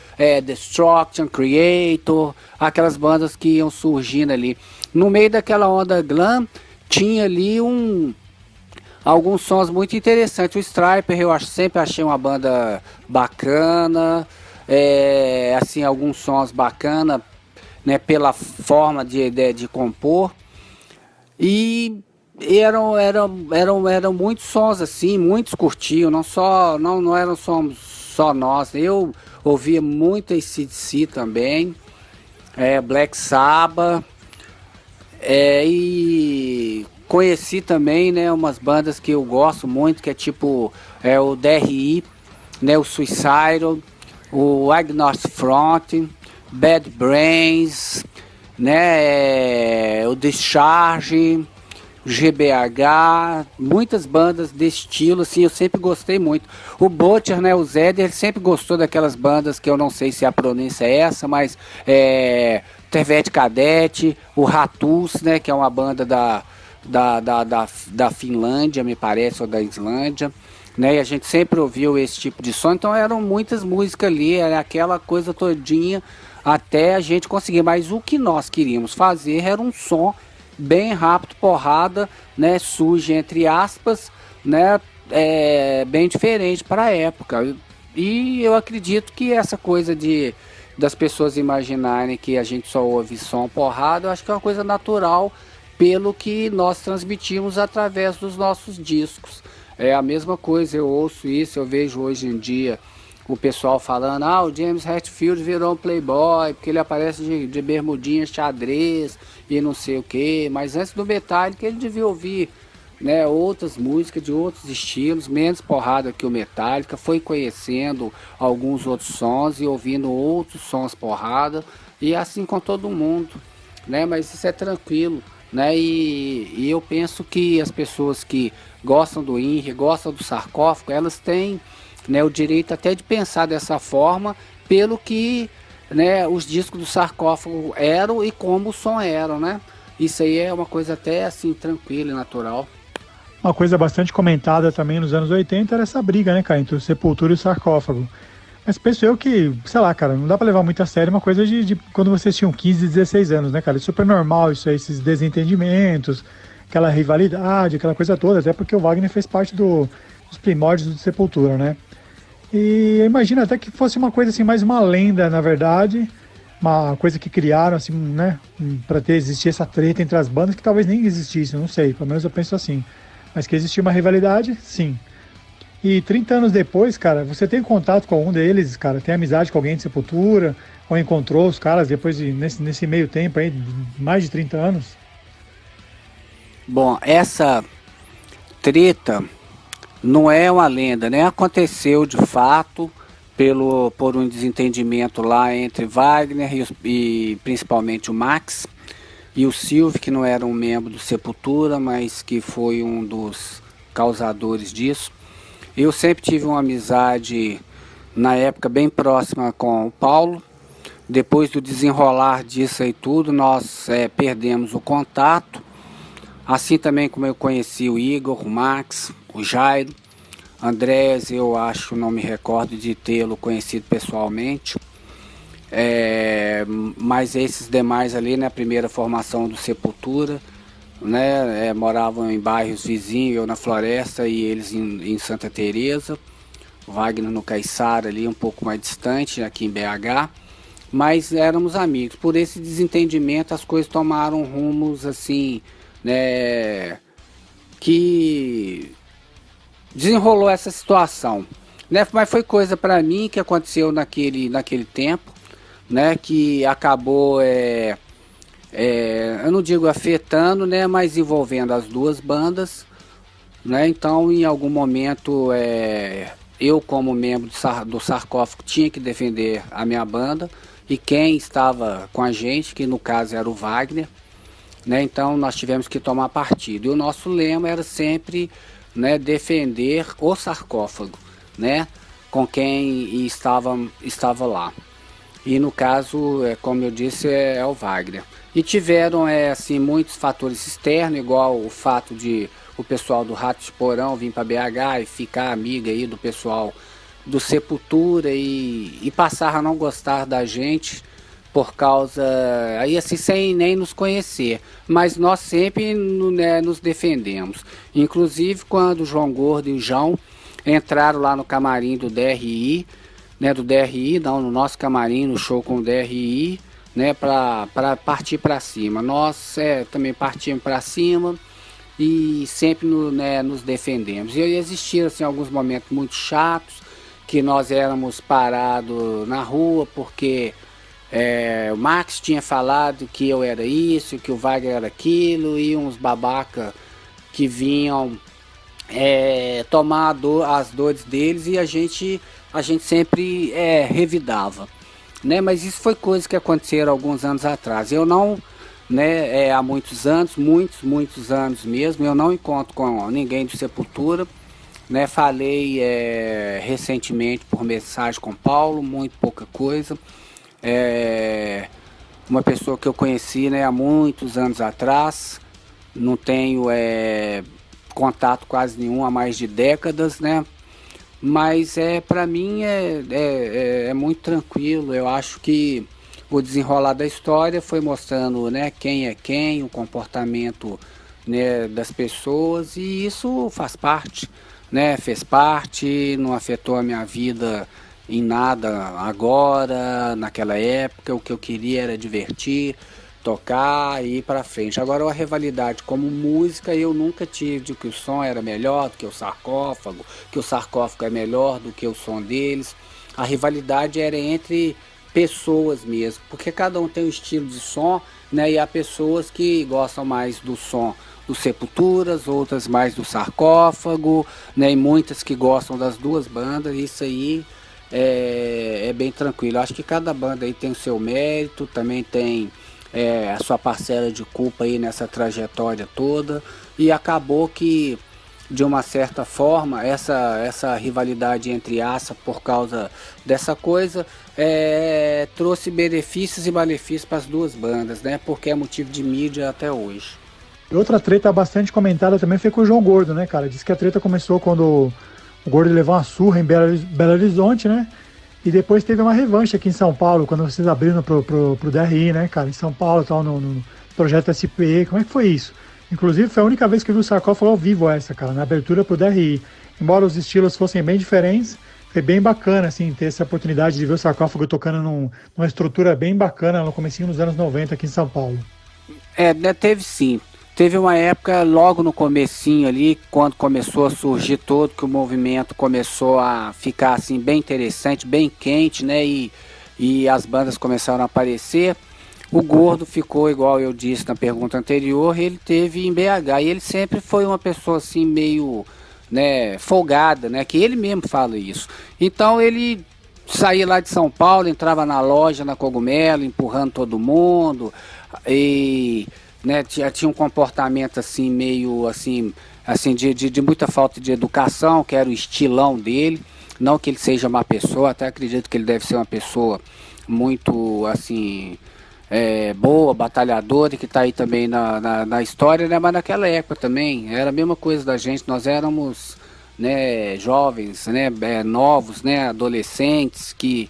Destruction, Creator, aquelas bandas que iam surgindo ali. No meio daquela onda glam, tinha ali alguns sons muito interessantes. O Stryper eu sempre achei uma banda bacana, assim, alguns sons bacana, né, pela forma de compor. E eram muitos sons assim, muitos curtiam, não eram só nós. Eu ouvia muito AC/DC também, Black Sabbath, e conheci também, né, umas bandas que eu gosto muito, que é tipo o DRI, né, o Suicidal, o Agnostic Front, Bad Brains, né, o Discharge, GBH, muitas bandas desse estilo, assim, eu sempre gostei muito. O Butcher, né, o Zéder, ele sempre gostou daquelas bandas que eu não sei se a pronúncia é essa, mas Tervet Cadete, o Ratus, né, que é uma banda da Finlândia, me parece, ou da Islândia, né, e a gente sempre ouviu esse tipo de som, então eram muitas músicas ali, era aquela coisa todinha, até a gente conseguir, mas o que nós queríamos fazer era um som bem rápido, porrada, né, suja entre aspas, né, bem diferente para a época. E eu acredito que essa coisa das pessoas imaginarem que a gente só ouve som porrada, eu acho que é uma coisa natural pelo que nós transmitimos através dos nossos discos. É a mesma coisa, eu ouço isso, eu vejo hoje em dia o pessoal falando, o James Hetfield virou um playboy, porque ele aparece de bermudinha, xadrez e não sei o que, mas antes do Metallica ele devia ouvir né, outras músicas de outros estilos, menos porrada que o Metallica, foi conhecendo alguns outros sons e ouvindo outros sons porrada, e assim com todo mundo, né, mas isso é tranquilo, né, e eu penso que as pessoas que gostam do INRI, gostam do Sarcófago, elas têm, né, o direito até de pensar dessa forma, pelo que, né, os discos do Sarcófago eram e como o som era, né, isso aí é uma coisa até assim tranquila e natural.
Uma coisa bastante comentada também nos anos 80 era essa briga, né, cara, entre o Sepultura e o Sarcófago. Mas penso eu que, sei lá, cara, não dá pra levar muito a sério uma coisa de quando vocês tinham 15, 16 anos, né, cara? É super normal isso aí, esses desentendimentos, aquela rivalidade, aquela coisa toda, até porque o Wagner fez parte dos primórdios do Sepultura, né? E eu imagino até que fosse uma coisa assim, mais uma lenda, na verdade, uma coisa que criaram, assim, né, pra existir essa treta entre as bandas que talvez nem existisse, não sei, pelo menos eu penso assim. Mas que existia uma rivalidade, sim. E 30 anos depois, cara, você tem contato com algum deles, cara? Tem amizade com alguém de Sepultura? Ou encontrou os caras depois nesse meio tempo aí, mais de 30 anos?
Bom, essa treta não é uma lenda, né? Aconteceu de fato por um desentendimento lá entre Wagner e principalmente o Max e o Silvio, que não era um membro do Sepultura, mas que foi um dos causadores disso. Eu sempre tive uma amizade, na época, bem próxima com o Paulo. Depois do desenrolar disso aí tudo, nós perdemos o contato. Assim também como eu conheci o Igor, o Max, o Jairo. Andrés, eu acho, não me recordo de tê-lo conhecido pessoalmente. Mas esses demais ali na primeira formação do Sepultura, né, moravam em bairros vizinhos, eu na Floresta e eles em Santa Teresa, Wagner no Caiçara ali um pouco mais distante, aqui em BH, mas éramos amigos. Por esse desentendimento as coisas tomaram rumos assim, né, que desenrolou essa situação, né, mas foi coisa para mim que aconteceu naquele tempo, né, que acabou, eu não digo afetando, né, mas envolvendo as duas bandas, né, então em algum momento eu como membro do Sarcófago tinha que defender a minha banda e quem estava com a gente, que no caso era o Wagner, né, então nós tivemos que tomar partido, e o nosso lema era sempre, né, defender o Sarcófago, né, com quem estava lá. E no caso, como eu disse, é o Wagner. E tiveram assim, muitos fatores externos, igual o fato de o pessoal do Ratos de Porão vir para BH e ficar amiga aí do pessoal do Sepultura e passar a não gostar da gente por causa, aí assim, sem nem nos conhecer. Mas nós sempre, né, nos defendemos. Inclusive quando o João Gordo e o João entraram lá no camarim do DRI, né, no nosso camarim, no show com o DRI, né, para partir para cima. Nós também partimos para cima e sempre nos defendemos. E existiram assim, alguns momentos muito chatos, que nós éramos parados na rua, porque o Max tinha falado que eu era isso, que o Wagner era aquilo, e uns babaca que vinham tomar as dores deles, e a gente sempre revidava, né? Mas isso foi coisa que aconteceram alguns anos atrás. Eu não, né, há muitos anos mesmo, eu não encontro com ninguém do Sepultura, né? Falei recentemente por mensagem com o Paulo, muito pouca coisa. Uma pessoa que eu conheci, né, há muitos anos atrás, não tenho contato quase nenhum há mais de décadas, né? Mas para mim é muito tranquilo. Eu acho que o desenrolar da história foi mostrando, né, quem é quem, o comportamento, né, das pessoas, e isso faz parte, né? Fez parte, não afetou a minha vida em nada agora, naquela época. O que eu queria era divertir, tocar e ir para frente. Agora, a rivalidade como música eu nunca tive, de que o som era melhor do que o Sarcófago, que o Sarcófago é melhor do que o som deles. A rivalidade era entre pessoas mesmo, porque cada um tem um estilo de som, né, e há pessoas que gostam mais do som do Sepulturas, outras mais do Sarcófago, né? E muitas que gostam das duas bandas. Isso aí é bem tranquilo. Acho que cada banda aí tem o seu mérito, também tem a sua parcela de culpa aí nessa trajetória toda. E acabou que, de uma certa forma, essa rivalidade entre Assa, por causa dessa coisa, trouxe benefícios e malefícios para as duas bandas, né? Porque é motivo de mídia até hoje.
E outra treta bastante comentada também foi com o João Gordo, né, cara? Diz que a treta começou quando o Gordo levou uma surra em Belo Horizonte, né? E depois teve uma revanche aqui em São Paulo, quando vocês abriram pro DRI, né, cara? Em São Paulo, tal, no projeto SP. Como é que foi isso? Inclusive, foi a única vez que eu vi o Sarcófago ao vivo cara, na abertura pro DRI. Embora os estilos fossem bem diferentes, foi bem bacana, assim, ter essa oportunidade de ver o Sarcófago tocando numa estrutura bem bacana no comecinho dos anos 90 aqui em São Paulo.
Né, teve sim. Teve uma época, logo no comecinho ali, quando começou a surgir todo, que o movimento começou a ficar, assim, bem interessante, bem quente, né, e as bandas começaram a aparecer. O Gordo ficou, igual eu disse na pergunta anterior, ele teve em BH, e ele sempre foi uma pessoa assim meio, né, folgada, né, que ele mesmo fala isso. Então ele saía lá de São Paulo, entrava na loja, na Cogumelo, empurrando todo mundo, e, né, tinha um comportamento assim meio assim de muita falta de educação, que era o estilão dele. Não que ele seja uma pessoa, até acredito que ele deve ser uma pessoa muito assim boa, batalhadora, que está aí também na história, né? Mas naquela época também era a mesma coisa da gente. Nós éramos, né, jovens, né, novos, né, adolescentes, que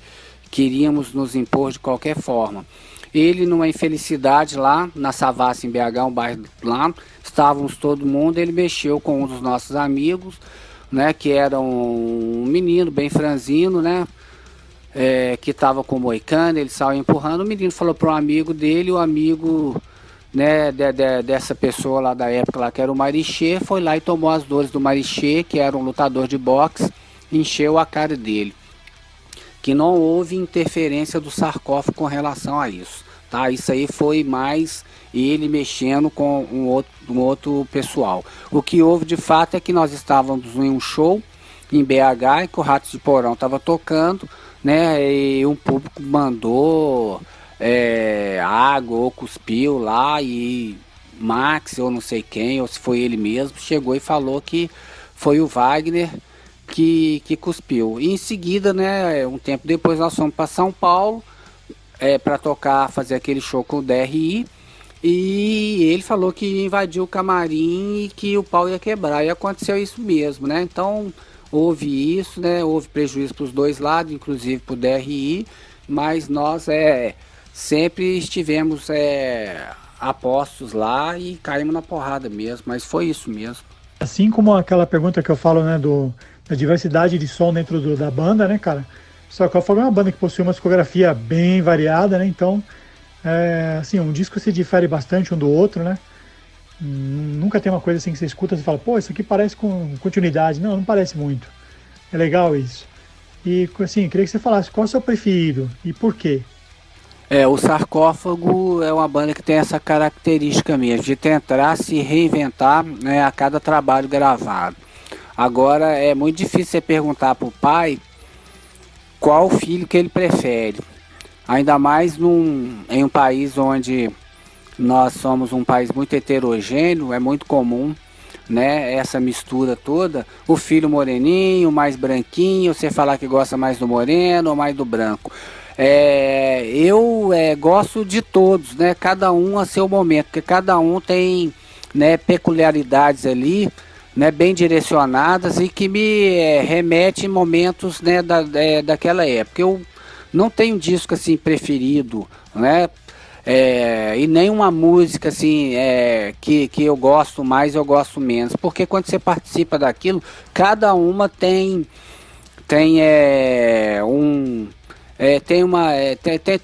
queríamos nos impor de qualquer forma. Ele, numa infelicidade lá na Savassi, em BH, um bairro lá, estávamos todo mundo, ele mexeu com um dos nossos amigos, né, que era um menino bem franzino, né, que estava com o moicano. Ele saiu empurrando, o menino falou para um amigo dele, o amigo, né, dessa pessoa lá da época lá, que era o Marichê, foi lá e tomou as dores do Marichê, que era um lutador de boxe, encheu a cara dele. Que não houve interferência do Sarcófago com relação a isso, tá? Isso aí foi mais ele mexendo com um outro pessoal. O que houve de fato é que nós estávamos em um show em BH, e que o Ratos de Porão estava tocando, né? E um público mandou água ou cuspiu lá, e Max, ou não sei quem, ou se foi ele mesmo, chegou e falou que foi o Wagner que cuspiu. E em seguida, né, um tempo depois, nós fomos para São Paulo para tocar, fazer aquele show com o DRI, e ele falou que invadiu o camarim e que o pau ia quebrar, e aconteceu isso mesmo, né? Então houve isso, né? Houve prejuízo para os dois lados, inclusive para o DRI, mas nós sempre estivemos apostos lá e caímos na porrada mesmo, mas foi isso mesmo.
Assim como aquela pergunta que eu falo, né, da diversidade de som dentro da banda, né, cara? O Sarcófago é uma banda que possui uma discografia bem variada, né? Então, assim, um disco se difere bastante um do outro, né? Nunca tem uma coisa assim que você escuta e fala, pô, isso aqui parece com continuidade. Não, não parece muito. É legal isso. E, assim, queria que você falasse qual é o seu preferido e por quê?
O Sarcófago é uma banda que tem essa característica mesmo, de tentar se reinventar, né, a cada trabalho gravado. Agora, é muito difícil você perguntar para o pai qual filho que ele prefere. Ainda mais em um país onde nós somos um país muito heterogêneo, é muito comum, né, essa mistura toda. O filho moreninho, mais branquinho, você falar que gosta mais do moreno ou mais do branco. Eu gosto de todos, né, cada um a seu momento, porque cada um tem, né, peculiaridades ali, né, bem direcionadas, e que me remete em momentos, né, daquela época. Eu não tenho um disco assim preferido, né, e nem uma música assim que eu gosto mais, eu gosto menos, porque quando você participa daquilo, cada uma tem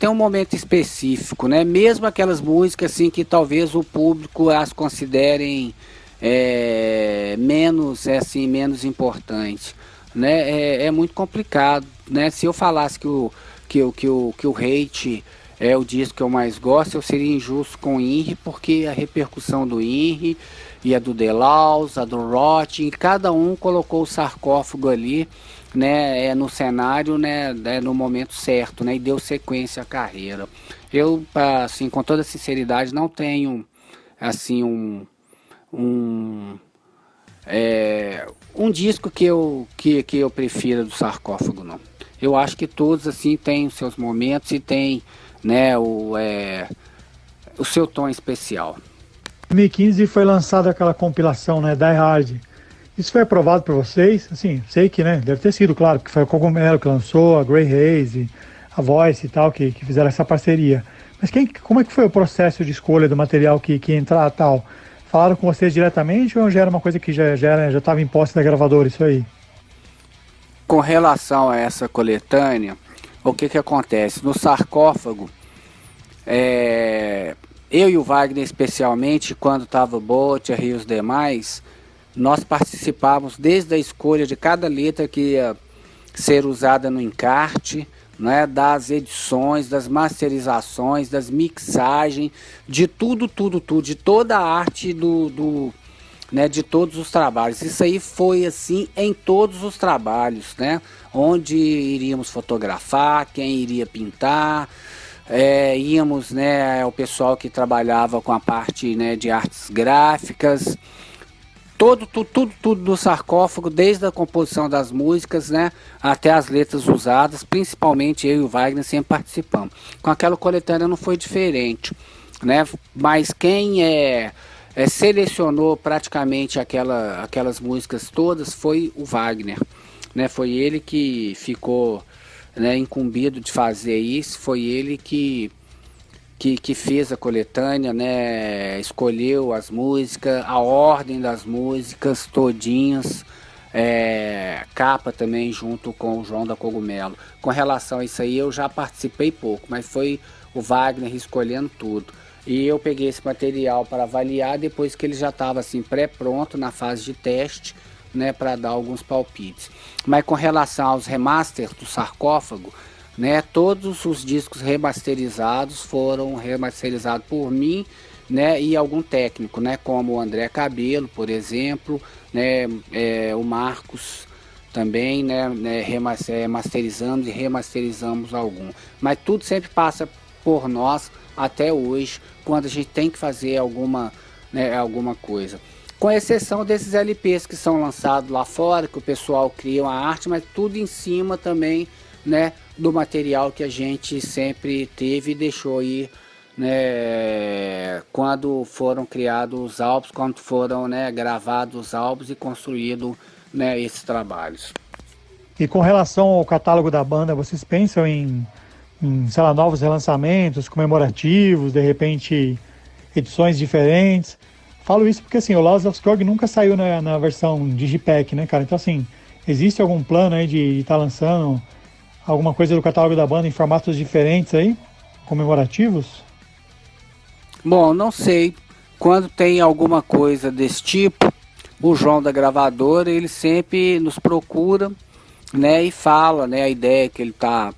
um momento específico, né? Mesmo aquelas músicas assim que talvez o público as considerem menos importantes, né? É muito complicado, né? Se eu falasse que o Hate é o disco que eu mais gosto, eu seria injusto com o INRI, porque a repercussão do INRI e a do Delaus, a do Roth, cada um colocou o sarcófago ali, né, no cenário, né, no momento certo, né, e deu sequência à carreira. Eu, assim, com toda sinceridade, não tenho, assim, um disco que eu prefira do sarcófago, não. Eu acho que todos, assim, têm os seus momentos e tem, né, o seu tom especial.
Em 2015 foi lançada aquela compilação, né, Die Hard. Isso foi aprovado por vocês? Assim, sei que, né, deve ter sido, claro, porque foi o Cogumelo que lançou, a Grey Haze, a Voice e tal, que fizeram essa parceria. Mas como é que foi o processo de escolha do material que entrar tal? Falaram com vocês diretamente ou já era uma coisa que já estava em posse da gravadora, isso aí?
Com relação a essa coletânea, o que acontece? No sarcófago, eu e o Wagner especialmente, quando estava Butcher e os demais, nós participávamos desde a escolha de cada letra que ia ser usada no encarte, né, das edições, das masterizações, das mixagens, de tudo, de toda a arte né, de todos os trabalhos. Isso aí foi assim em todos os trabalhos, né, onde iríamos fotografar, quem iria pintar, íamos, né, o pessoal que trabalhava com a parte, né, de artes gráficas, tudo do sarcófago, desde a composição das músicas, né, até as letras usadas, principalmente eu e o Wagner sempre participamos. Com aquela coletânea não foi diferente, né, mas quem selecionou praticamente aquelas músicas todas foi o Wagner, né, foi ele que ficou, né, incumbido de fazer isso, foi ele que fez a coletânea, né, escolheu as músicas, a ordem das músicas todinhas, capa também junto com o João da Cogumelo. Com relação a isso aí eu já participei pouco, mas foi o Wagner escolhendo tudo. E eu peguei esse material para avaliar depois que ele já estava assim pré-pronto na fase de teste, né, para dar alguns palpites. Mas com relação aos remasters do sarcófago, né, todos os discos remasterizados foram remasterizados por mim, né, e algum técnico, né, como o André Cabelo, por exemplo, né, o Marcos também, né, masterizamos e remasterizamos algum. Mas tudo sempre passa por nós até hoje, quando a gente tem que fazer alguma coisa. Com exceção desses LPs que são lançados lá fora, que o pessoal cria uma arte, mas tudo em cima também, né, do material que a gente sempre teve e deixou aí, né, quando foram criados os álbuns, quando foram, né, gravados os álbuns e construídos, né, esses trabalhos.
E com relação ao catálogo da banda, vocês pensam em sei lá, novos relançamentos, comemorativos, de repente edições diferentes? Falo isso porque assim, o Laws of Skog nunca saiu na versão Digipack, né, cara? Então assim, existe algum plano aí de estar lançando alguma coisa do catálogo da banda em formatos diferentes aí, comemorativos?
Bom, não sei. Quando tem alguma coisa desse tipo, o João da gravadora, ele sempre nos procura, né, e fala, né, a ideia que ele tá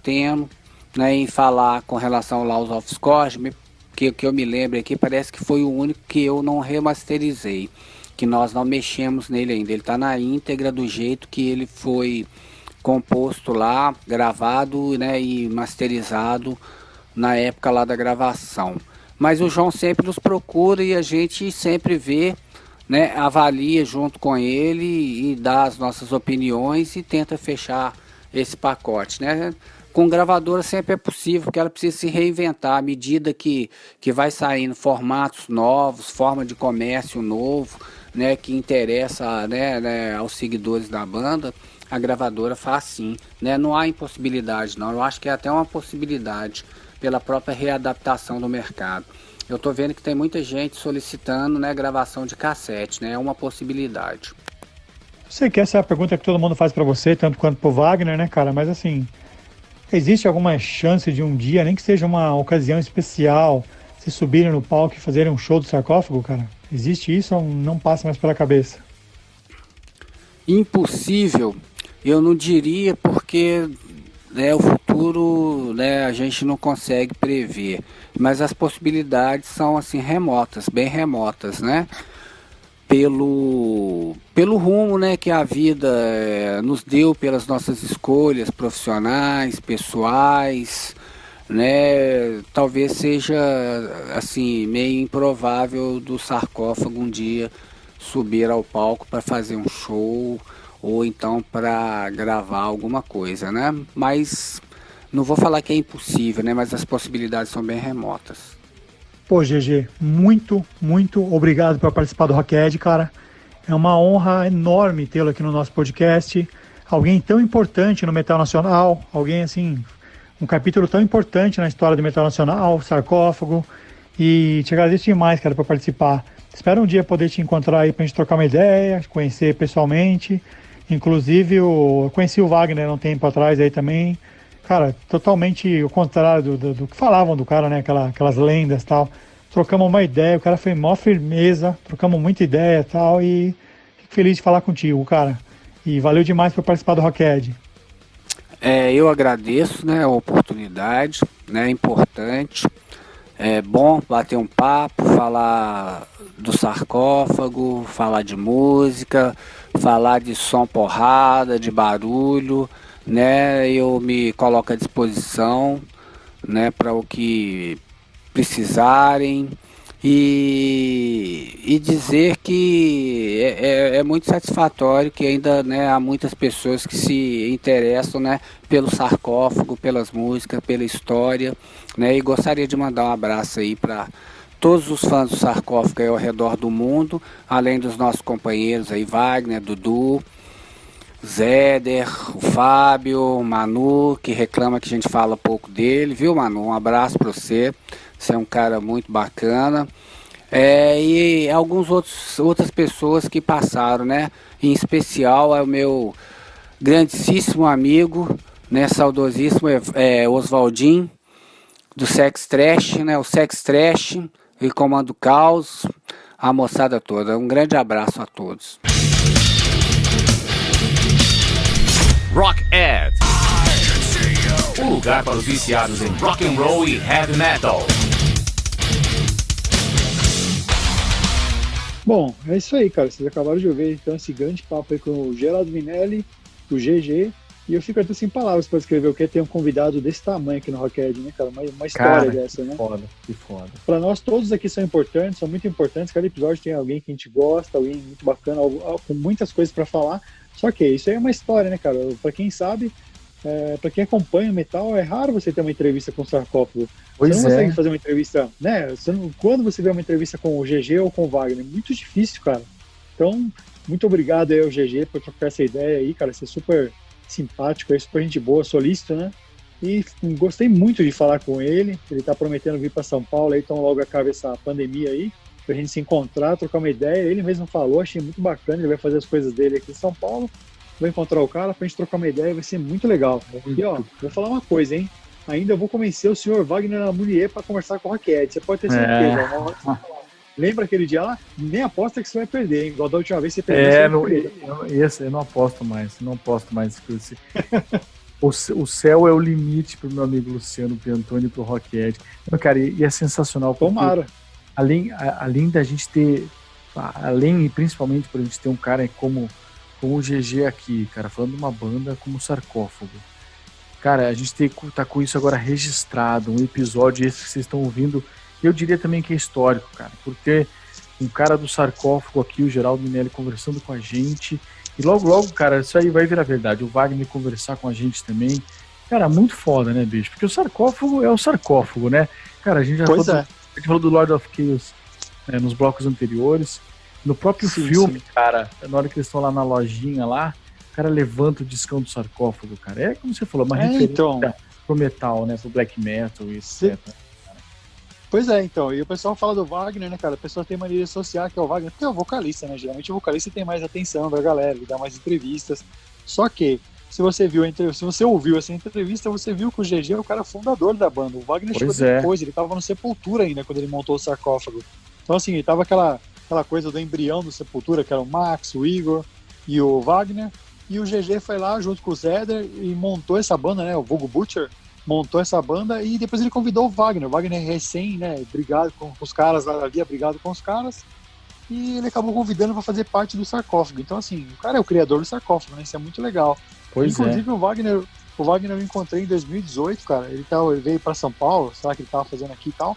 tendo, né, em falar com relação ao Laws of Skog, que eu me lembro aqui, parece que foi o único que eu não remasterizei, que nós não mexemos nele ainda. Ele está na íntegra do jeito que ele foi composto lá, gravado, né, e masterizado na época lá da gravação. Mas o João sempre nos procura e a gente sempre vê, né, avalia junto com ele e dá as nossas opiniões e tenta fechar esse pacote, né? Com gravadora sempre é possível, porque ela precisa se reinventar à medida que vai saindo formatos novos, forma de comércio novo, né, que interessa, né, aos seguidores da banda. A gravadora faz sim, né? Não há impossibilidade não, eu acho que é até uma possibilidade pela própria readaptação do mercado. Eu tô vendo que tem muita gente solicitando, né, gravação de cassete, né? É uma possibilidade.
Eu sei que essa é a pergunta que todo mundo faz para você, tanto quanto pro Wagner, né, cara? Mas assim, existe alguma chance de um dia, nem que seja uma ocasião especial, se subirem no palco e fazerem um show do sarcófago, cara? Existe isso ou não passa mais pela cabeça?
Impossível, eu não diria, porque, né, o futuro futuro, né, a gente não consegue prever, mas as possibilidades são assim remotas, bem remotas, né? Pelo rumo, né, que a vida nos deu, pelas nossas escolhas profissionais, pessoais, né? Talvez seja assim meio improvável do Sarcófago um dia subir ao palco para fazer um show ou então para gravar alguma coisa, né? Mas não vou falar que é impossível, né? Mas as possibilidades são bem remotas.
Pô, GG, muito, muito obrigado por participar do Rocked, cara. É uma honra enorme tê-lo aqui no nosso podcast. Alguém tão importante no metal nacional, alguém assim, um capítulo tão importante na história do metal nacional, Sarcófago. E te agradeço demais, cara, por participar. Espero um dia poder te encontrar aí pra gente trocar uma ideia, conhecer pessoalmente. Inclusive, eu conheci o Wagner há um tempo atrás aí também. Cara, totalmente o contrário do que falavam do cara, né? Aquelas lendas e tal. Trocamos uma ideia, o cara foi mó firmeza, trocamos muita ideia e tal. E fico feliz de falar contigo, cara. E valeu demais por participar do Rocked.
Eu agradeço, né, a oportunidade, né? É importante. É bom bater um papo, falar do Sarcófago, falar de música, falar de som porrada, de barulho, né? Eu me coloco à disposição, né, para o que precisarem e dizer que é muito satisfatório que ainda, né, há muitas pessoas que se interessam, né, pelo Sarcófago, pelas músicas, pela história, né? E gostaria de mandar um abraço aí para todos os fãs do Sarcófago aí ao redor do mundo, além dos nossos companheiros aí, Wagner, Dudu, Zéder, o Fábio, o Manu, que reclama que a gente fala pouco dele, viu, Manu? Um abraço para você, você é um cara muito bacana. E outras pessoas que passaram, né? Em especial é o meu grandíssimo amigo, né, saudosíssimo, Oswaldinho, do Sex Trash, né? O Sex Trash, ele comanda o caos, a moçada toda. Um grande abraço a todos.
Rocked, um lugar para os viciados em rock and roll e heavy metal.
Bom, é isso aí, cara. Vocês acabaram de ouvir então esse grande papo aí com o Geraldo Minelli, o GG, e eu fico até sem palavras para escrever o que é ter um convidado desse tamanho aqui no Rocked, né, cara? Uma história
Cara,
dessa, né?
Que foda.
Para nós todos aqui são importantes, são muito importantes. Cada episódio tem alguém que a gente gosta, alguém muito bacana, com muitas coisas para falar. Só que isso aí é uma história, né, cara? Para quem sabe, para quem acompanha o metal, é raro você ter uma entrevista com o Sarcófago.
Pois
você não consegue
é.
fazer uma entrevista, né? Quando você vê uma entrevista com o GG ou com o Wagner, é muito difícil, cara. Então, muito obrigado aí ao GG por trocar essa ideia aí, cara. Você é super simpático, é super gente boa, solícito, né? E gostei muito de falar com ele. Ele tá prometendo vir para São Paulo aí, então logo acaba essa pandemia aí, pra gente se encontrar, trocar uma ideia. Ele mesmo falou, achei muito bacana, ele vai fazer as coisas dele aqui em São Paulo. Vou encontrar o cara pra gente trocar uma ideia, vai ser muito legal. E ó, vou falar uma coisa, hein? Ainda vou convencer o senhor Wagner Lamounier para conversar com o Rocked. Você pode ter certeza. Lembra aquele dia lá? Nem aposta que você vai perder, hein? Igual da última vez você perdeu.
Eu não aposto mais. O céu é o limite pro meu amigo Luciano Piantoni e pro Rocked. Cara, e é sensacional.
Tomara.
Além da gente ter... Além, e principalmente por a gente ter um cara como o GG aqui, cara, falando de uma banda como o Sarcófago. Cara, a gente tá com isso agora registrado, um episódio esse que vocês estão ouvindo, eu diria também que é histórico, cara, por ter um cara do Sarcófago aqui, o Geraldo Minelli, conversando com a gente, e logo, cara, isso aí vai virar verdade, o Wagner conversar com a gente também, cara, muito foda, né, bicho, porque o Sarcófago é o Sarcófago, né, cara, a gente já falou do Lord of Chaos nos blocos anteriores, no próprio filme, cara, na hora que eles estão lá na lojinha lá, o cara levanta o discão do Sarcófago, cara. É como você falou, uma referência pro metal, né? Pro black metal e etc.
Pois é, então. E o pessoal fala do Wagner, né, cara? O pessoal tem mania de associar que é o Wagner, porque é o vocalista, né? Geralmente o vocalista tem mais atenção da galera, ele dá mais entrevistas. Só que, se você ouviu essa entrevista, você viu que o GG é o cara fundador da banda. O Wagner chegou depois, ele tava no Sepultura ainda, quando ele montou o Sarcófago. Então, assim, ele tava aquela coisa do embrião do Sepultura, que era o Max, o Igor e o Wagner, e o GG foi lá junto com o Zeder e montou essa banda, né, o Vulgo Butcher, montou essa banda e depois ele convidou o Wagner recém, né, brigado com os caras, havia brigado com os caras, e ele acabou convidando para fazer parte do Sarcófago. Então, assim, o cara é o criador do Sarcófago, né? Isso é muito legal. Inclusive, o Wagner eu encontrei em 2018, cara. Ele veio para São Paulo, sabe o que ele tava fazendo aqui e tal.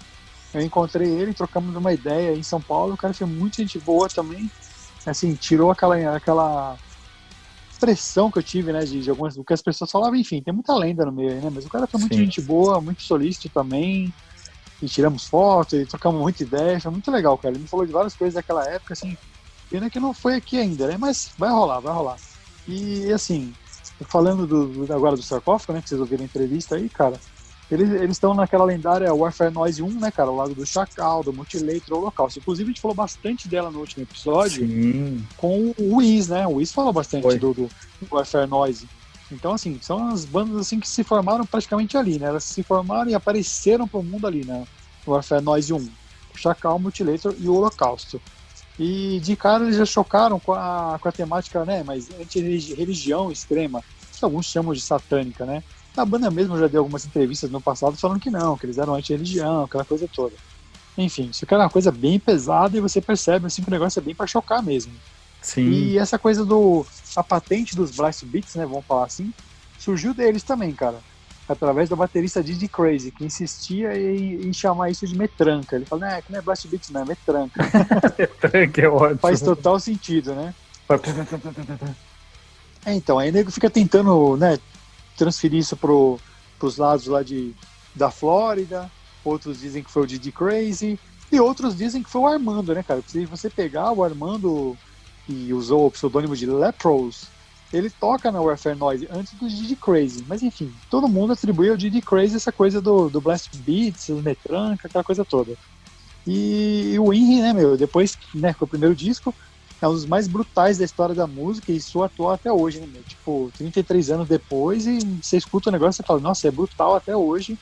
Eu encontrei ele, trocamos uma ideia em São Paulo. O cara foi muito gente boa também. Assim, tirou aquela pressão que eu tive, né, de algumas do que as pessoas falavam. Enfim, tem muita lenda no meio aí, né? Mas o cara foi muito gente boa, muito solícito também. E tiramos fotos, e trocamos muita ideia, foi muito legal, cara. Ele me falou de várias coisas daquela época, assim, pena que não foi aqui ainda, né? Mas vai rolar. E, assim, falando agora do Sarcófago, né, que vocês ouviram a entrevista aí, cara, eles estão naquela lendária Warfare Noise 1, né, cara, ao lado do Chacal, do Mutilator, Holocausto. Inclusive, a gente falou bastante dela no último episódio. Sim. Com o Wiz, né? O Wiz falou bastante do Warfare Noise. Então, assim, são as bandas assim que se formaram praticamente ali, né? Elas se formaram e apareceram pro mundo ali, né? O Warfare Noise 1, o Chacal, o Mutilator e o Holocausto. E de cara eles já chocaram com a temática, né? Mas anti-religião extrema, que alguns chamam de satânica, né? A banda mesmo já deu algumas entrevistas no passado falando que não, que eles eram anti-religião, aquela coisa toda. Enfim, isso aqui é uma coisa bem pesada e você percebe assim que o negócio é bem pra chocar mesmo. Sim. E essa coisa a patente dos blast beats, né, vamos falar assim, surgiu deles também, cara, através do baterista Didi Crazy, que insistia em chamar isso de metranca. Ele falou, que não é blast beats, não, é metranca.
Metranca é ótimo.
Faz total sentido, né? Então, aí o nego fica tentando, né, transferir isso pros lados lá da Flórida, outros dizem que foi o Didi Crazy, e outros dizem que foi o Armando, né, cara? Se você pegar o Armando e usou o pseudônimo de Leprose, ele toca na Warfare Noise antes do Didi Crazy, mas enfim, todo mundo atribui ao Didi Crazy essa coisa do Blast Beats, o metranca, aquela coisa toda. E o Inri, né, depois, né, com o primeiro disco, é um dos mais brutais da história da música e soa atual até hoje, né, meu? Tipo, 33 anos depois, e você escuta o negócio e fala, nossa, é brutal até hoje,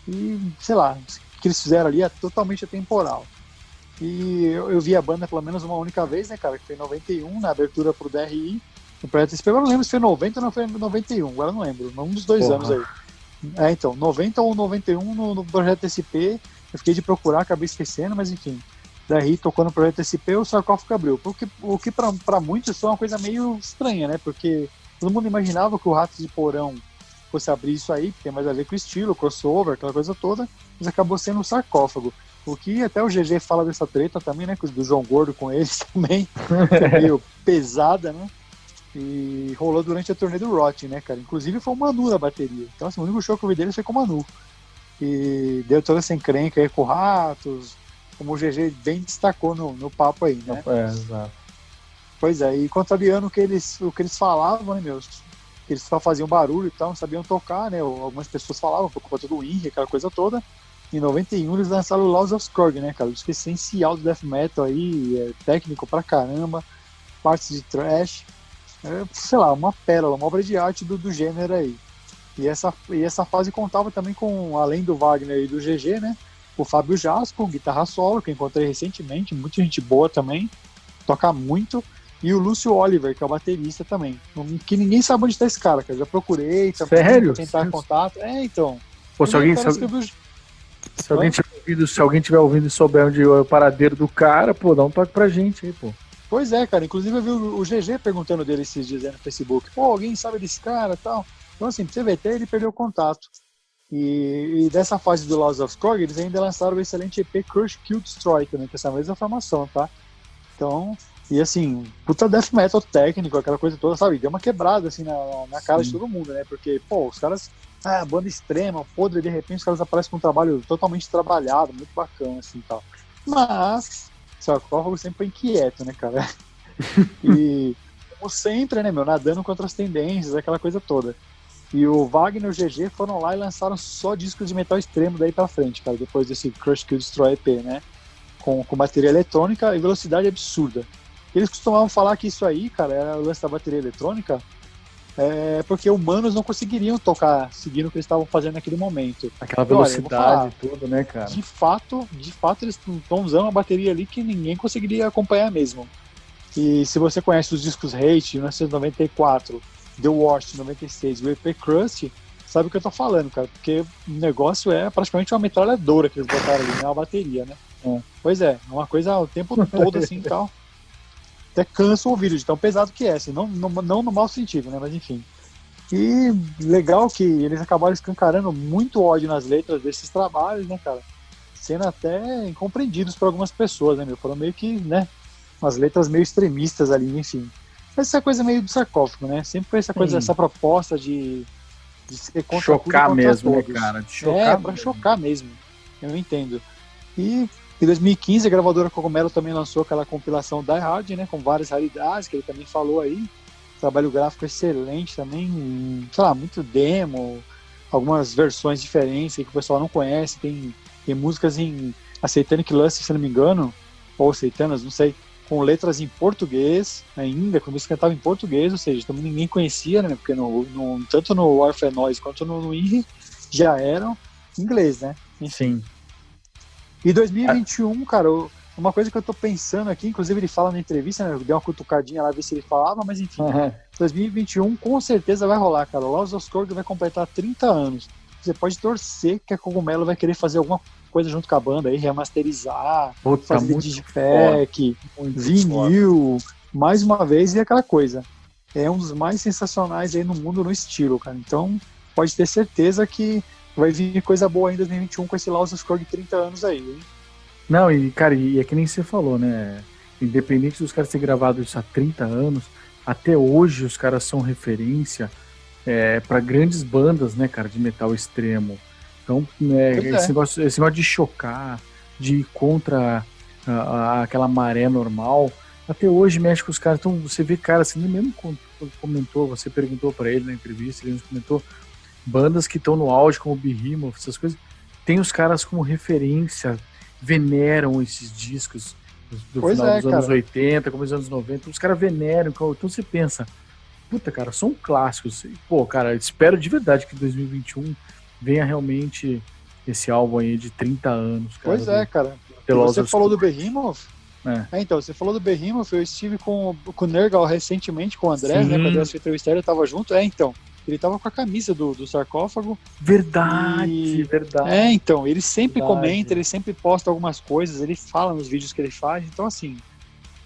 e sei lá, o que eles fizeram ali é totalmente atemporal. E eu vi a banda pelo menos uma única vez, né, cara, que foi em 91, na abertura pro DRI, no Projeto SP. Agora não lembro se foi 90 ou não foi 91, agora não lembro, um dos dois anos aí. Então, 90 ou 91 no Projeto SP, eu fiquei de procurar, acabei esquecendo, mas enfim, DRI tocou no Projeto SP, o Sarcófago abriu, o que pra muitos foi uma coisa meio estranha, né, porque todo mundo imaginava que o Ratos de Porão fosse abrir isso aí, que tem mais a ver com o estilo, crossover, aquela coisa toda, mas acabou sendo o Sarcófago. O que até o GG fala dessa treta também, né? Do João Gordo com eles também, que é meio pesada, né? E rolou durante a turnê do Rotten, né, cara? Inclusive foi o Manu na bateria. Então, assim, o único show que eu vi deles foi com o Manu. E deu toda essa encrenca aí com o Ratos, como o GG bem destacou no papo aí, né?
Exato.
Pois é, e contrariando o que eles falavam, né, meus? Que eles só faziam barulho e tal, não sabiam tocar, né? Algumas pessoas falavam por conta do Inri, aquela coisa toda. Em 91 eles lançaram o Laws of Skorg, né, cara? O disco essencial do death metal aí, técnico pra caramba, partes de thrash, sei lá, uma pérola, uma obra de arte do gênero aí. E essa fase contava também com, além do Wagner e do GG, né, o Fábio Jasco, guitarra solo, que eu encontrei recentemente, muita gente boa também, toca muito, e o Lúcio Oliver, que é o baterista também, que ninguém sabe onde tá esse cara, já procurei também.
Sério?
Tentar contato. Então.
Pô, se alguém tiver ouvindo e souber onde é o paradeiro do cara, pô, dá um toque pra gente aí, pô.
Pois é, cara, inclusive eu vi o GG perguntando dele esses dias aí no Facebook, pô, alguém sabe desse cara e tal? Então assim, pra você ver, até ele perdeu o contato. E dessa fase do Laws of Skorg, eles ainda lançaram o excelente EP Crush, Kill, Destroy também, com essa mesma formação, tá? Então, e assim, puta death metal técnico, aquela coisa toda, sabe? Deu uma quebrada assim na cara de todo mundo, né? Porque, pô, os caras, banda extrema, podre, e de repente os caras aparecem com um trabalho totalmente trabalhado, muito bacana, assim e tal. Mas, o Sarcófago sempre foi inquieto, né, cara? E, como sempre, né, nadando contra as tendências, aquela coisa toda. E o Wagner e o GG foram lá e lançaram só discos de metal extremo daí pra frente, cara, depois desse Crush, Kill, Destroy EP, né? Com bateria eletrônica e velocidade absurda. Eles costumavam falar que isso aí, cara, era o lance da bateria eletrônica, porque humanos não conseguiriam tocar seguindo o que eles estavam fazendo naquele momento.
Aquela velocidade toda, né, cara?
De fato, eles estão usando uma bateria ali que ninguém conseguiria acompanhar mesmo. E se você conhece os discos Hate, 1994, The Worst, 96, o EP Crust, sabe o que eu tô falando, cara, porque o negócio é praticamente uma metralhadora que eles botaram ali, né, uma bateria, né? Pois é uma coisa o tempo todo assim e tal. Até cansa o ouvido de tão pesado que é, assim, não no mau sentido, né, mas enfim. E legal que eles acabaram escancarando muito ódio nas letras desses trabalhos, né, cara? Sendo até incompreendidos por algumas pessoas, né, meu? Foram meio que, né, umas letras meio extremistas ali, enfim. Essa coisa meio do sarcófago, né? Sempre foi essa coisa, essa proposta de ser contra
chocar
tudo,
mesmo,
todos.
né, cara? De chocar
pra
mesmo.
chocar mesmo. Eu entendo. E em 2015 a gravadora Cogumelo também lançou aquela compilação Die Hard, né? Com várias raridades, que ele também falou aí. Trabalho gráfico excelente também, sei lá, muito demo, algumas versões diferentes que o pessoal não conhece, tem músicas em Satanic Lust, se não me engano, ou Satanas, não sei, com letras em português ainda, quando eles cantavam em português, ou seja, também ninguém conhecia, né, porque tanto no Warfare Noise quanto no INRI já eram em inglês, né?
Sim.
E 2021, cara, uma coisa que eu tô pensando aqui, inclusive ele fala na entrevista, né, eu dei uma cutucadinha lá, ver se ele falava, mas enfim, 2021 com certeza vai rolar, cara. O Laws of Skorg vai completar 30 anos. Você pode torcer que a Cogumelo vai querer fazer alguma coisa junto com a banda aí, remasterizar, fazer digipack, vinil, mais uma vez, e aquela coisa. É um dos mais sensacionais aí no mundo no estilo, cara. Então, pode ter certeza que vai vir coisa boa aí em 2021 com esse Laws of Skorg 30 anos aí, hein?
Não, e cara, e é que nem você falou, né? Independente dos caras terem gravado isso há 30 anos, até hoje os caras são referência para grandes bandas, né, cara, de metal extremo. Então, esse negócio de chocar, de ir contra aquela maré normal, até hoje mexe com os caras. Então, você vê, cara, assim, mesmo quando comentou, você perguntou para ele na entrevista, ele nos comentou, bandas que estão no auge, como o Behemoth, essas coisas, tem os caras como referência, veneram esses discos do final dos anos 80, começo dos anos 90, os caras veneram, então você pensa, puta, cara, são clássicos. Pô, cara, espero de verdade que em 2021 venha realmente esse álbum aí de 30 anos. Cara,
pois é, cara. Você falou do Behemoth? Então, você falou do Behemoth, eu estive com o Nergal recentemente, com o André, né, quando o André foi entrevistar, ele tava junto, então, ele tava com a camisa do sarcófago.
Verdade.
Então, ele sempre comenta, ele sempre posta algumas coisas, ele fala nos vídeos que ele faz, então assim,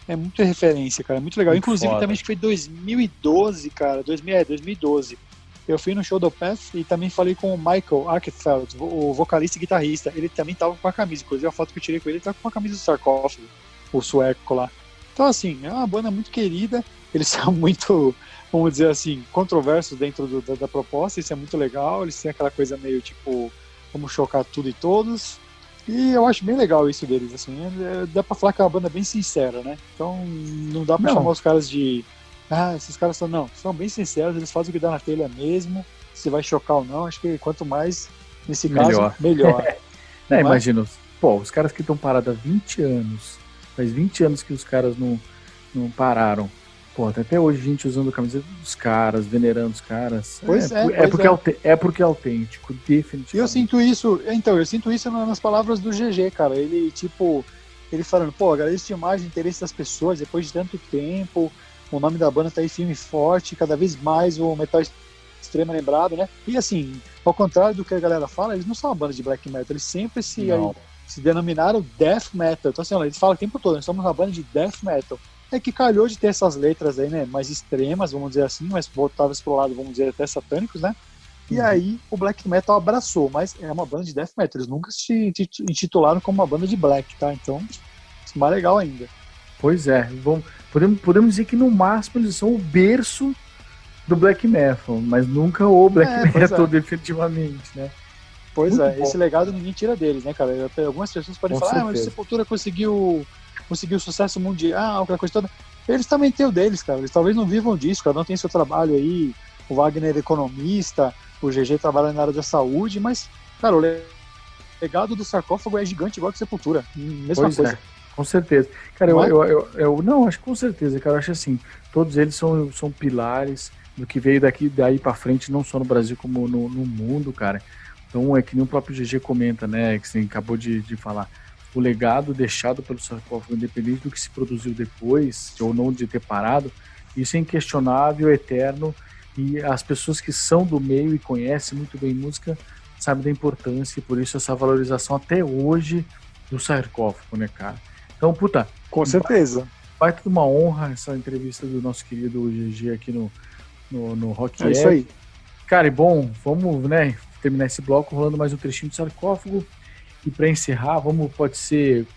é muita referência, cara, é muito legal.
Muito
Inclusive
foda.
Também acho que foi 2012, cara, 2012. Eu fui no show do Path e também falei com o Michael Arkefeld, o vocalista e guitarrista. Ele também tava com a camisa, inclusive a foto que eu tirei com ele, ele tava com a camisa do sarcófago, o sueco lá. Então assim, é uma banda muito querida, eles são muito, vamos dizer assim, controversos dentro da proposta, isso é muito legal, eles têm aquela coisa meio tipo, vamos chocar tudo e todos, e eu acho bem legal isso deles, assim, dá pra falar que é uma banda bem sincera, né? Então não dá pra chamar os caras de, esses caras são bem sinceros, eles fazem o que dá na telha mesmo, se vai chocar ou não, acho que quanto mais, nesse caso, melhor.
Imagina, pô, os caras que estão parados há 20 anos, faz 20 anos que os caras não pararam. Pô, até hoje gente usando a camiseta dos caras, venerando os caras. Porque é autêntico, definitivamente.
E eu sinto isso nas palavras do GG, cara. Ele falando, pô, agradeço demais o interesse das pessoas, depois de tanto tempo, o nome da banda tá aí firme e forte, cada vez mais o metal extremo é lembrado, né? E assim, ao contrário do que a galera fala, eles não são uma banda de black metal, eles sempre se denominaram death metal. Então assim, eles falam o tempo todo, nós somos uma banda de death metal. É que calhou de ter essas letras aí, né, mais extremas, vamos dizer assim, mais voltadas pro lado, vamos dizer, até satânicos, né? E aí o black metal abraçou, mas é uma banda de death metal, eles nunca se intitularam como uma banda de black, tá? Então, isso é mais legal ainda.
Pois é, podemos dizer que no máximo eles são o berço do black metal, mas nunca o black metal definitivamente, né?
Pois muito bom. Esse legado ninguém tira deles, né, cara? Algumas pessoas podem falar, mas o Sepultura conseguiu sucesso mundial, aquela coisa toda. Eles também têm o deles, cara. Eles talvez não vivam disso, cada um tem seu trabalho aí. O Wagner é economista, o GG trabalha na área da saúde, mas, cara, o legado do sarcófago é gigante, igual do Sepultura. Mesma coisa.
Com certeza. Cara, não, acho que com certeza, cara. Eu acho assim, todos eles são pilares do que veio daí pra frente, não só no Brasil, como no mundo, cara. Então é que nem o próprio GG comenta, né, que você acabou de falar. O legado deixado pelo sarcófago, independente do que se produziu depois, ou não de ter parado, isso é inquestionável, eterno, e as pessoas que são do meio e conhecem muito bem música sabem da importância, e por isso essa valorização até hoje do sarcófago, né, cara? Então, puta,
com certeza.
Vai tudo uma honra essa entrevista do nosso querido GG aqui no Rock
É isso aí.
Cara, e bom, vamos, né, terminar esse bloco rolando mais um trechinho de sarcófago. E para encerrar, pode ser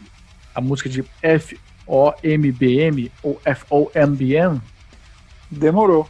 a música de FOMBM ou FOMBM?
Demorou.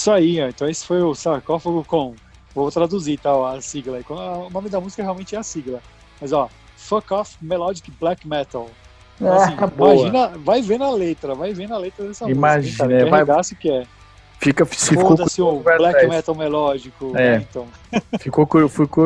Isso aí, então esse foi o sarcófago com... Vou traduzir, tá, a sigla. O nome da música realmente é a sigla. Mas, ó, Fuck Off Melodic Black Metal. Então, assim, imagina, vai ver na letra dessa
música.
Imagina, vai... que é.
Ficou
o Black Metal melódico.
É.
Né, então.
Ficou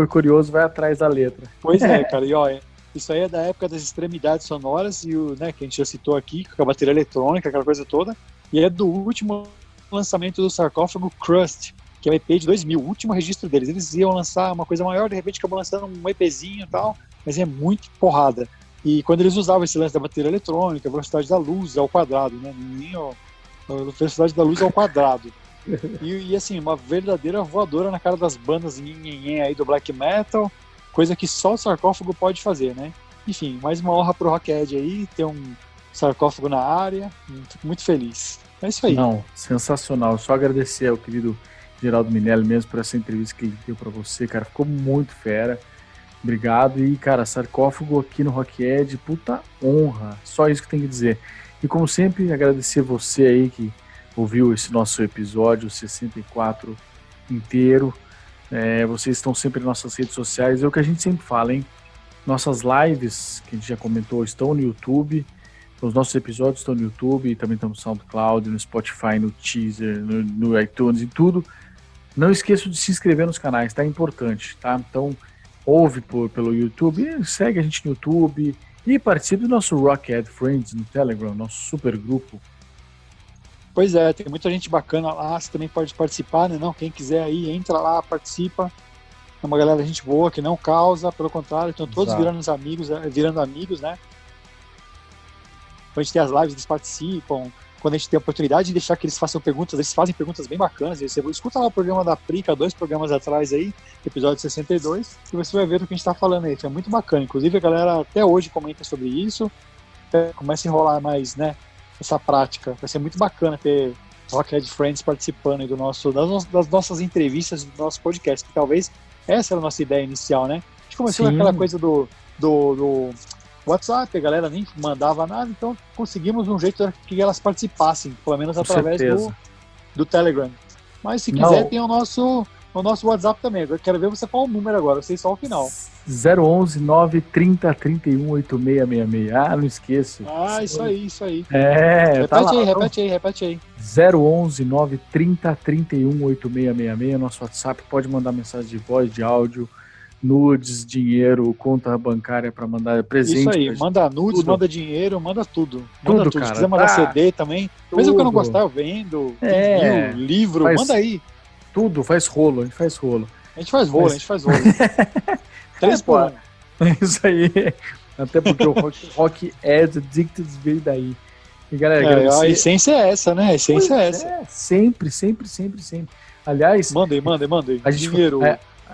curioso, vai atrás da letra.
Pois é, cara, e ó, isso aí é da época das extremidades sonoras, e o, né, que a gente já citou aqui, com a bateria eletrônica, aquela coisa toda, e é do último lançamento do sarcófago Crust, que é o EP de 2000, o último registro deles. Eles iam lançar uma coisa maior, de repente acabou lançando um EPzinho e tal, mas é muito porrada. E quando eles usavam esse lance da bateria eletrônica, a velocidade da luz ao quadrado, né? A velocidade da luz ao quadrado. E assim, uma verdadeira voadora na cara das bandas aí do black metal, coisa que só o sarcófago pode fazer, né? Enfim, mais uma honra pro Rockhead aí, ter um sarcófago na área, fico muito feliz. É isso aí.
Não, sensacional. Só agradecer ao querido Geraldo Minelli mesmo por essa entrevista que ele deu pra você, cara. Ficou muito fera. Obrigado. E, cara, sarcófago aqui no Rockhead, puta honra. Só isso que tem que dizer. E, como sempre, agradecer você aí que ouviu esse nosso episódio 64 inteiro. Vocês estão sempre nas nossas redes sociais. É o que a gente sempre fala, hein? Nossas lives, que a gente já comentou, estão no YouTube. Os nossos episódios estão no YouTube, também estão no SoundCloud, no Spotify, no Teaser, no iTunes e tudo. Não esqueça de se inscrever nos canais, tá? É importante, tá? Então, ouve pelo YouTube, segue a gente no YouTube e participe do nosso Rockhead Friends no Telegram, nosso super grupo.
Pois é, tem muita gente bacana lá, você também pode participar, né? Não, quem quiser aí, entra lá, participa. É uma galera gente boa, que não causa, pelo contrário, estão todos virando amigos, né? Quando a gente tem as lives, eles participam. Quando a gente tem a oportunidade de deixar que eles façam perguntas, eles fazem perguntas bem bacanas. Você escuta lá o programa da Prica, 2 programas atrás aí, episódio 62, e você vai ver do que a gente está falando aí. É muito bacana. Inclusive, a galera até hoje comenta sobre isso. Começa a enrolar mais, né, essa prática. Vai ser muito bacana ter Rockhead Friends participando aí das nossas entrevistas, do nosso podcast. Que talvez essa era a nossa ideia inicial, né? A gente começou aquela coisa do WhatsApp, a galera nem mandava nada, então conseguimos um jeito que elas participassem, pelo menos através do Telegram. Mas se quiser, tem o nosso WhatsApp também. Eu quero ver você falar o número agora, eu sei só o final.
011 930 31 8666. Ah, não esqueço.
Ah, isso aí. Repete aí.
011 930 31 8666, nosso WhatsApp. Pode mandar mensagem de voz, de áudio, nudes, dinheiro, conta bancária para mandar presente.
Isso aí, manda nudes, tudo. Manda dinheiro, manda tudo. Manda tudo.
Cara,
se quiser mandar CD também,
tudo.
Mesmo que eu não gostar, eu vendo, livro, manda aí.
Tudo, faz rolo, a gente faz rolo.
A gente faz rolo. 3 por 1.
É isso aí. Até porque o Rock Addicted veio daí. E galera,
a essência é essa, né? A essência é essa.
Sempre. Aliás,
mandem.
A gente,
dinheiro.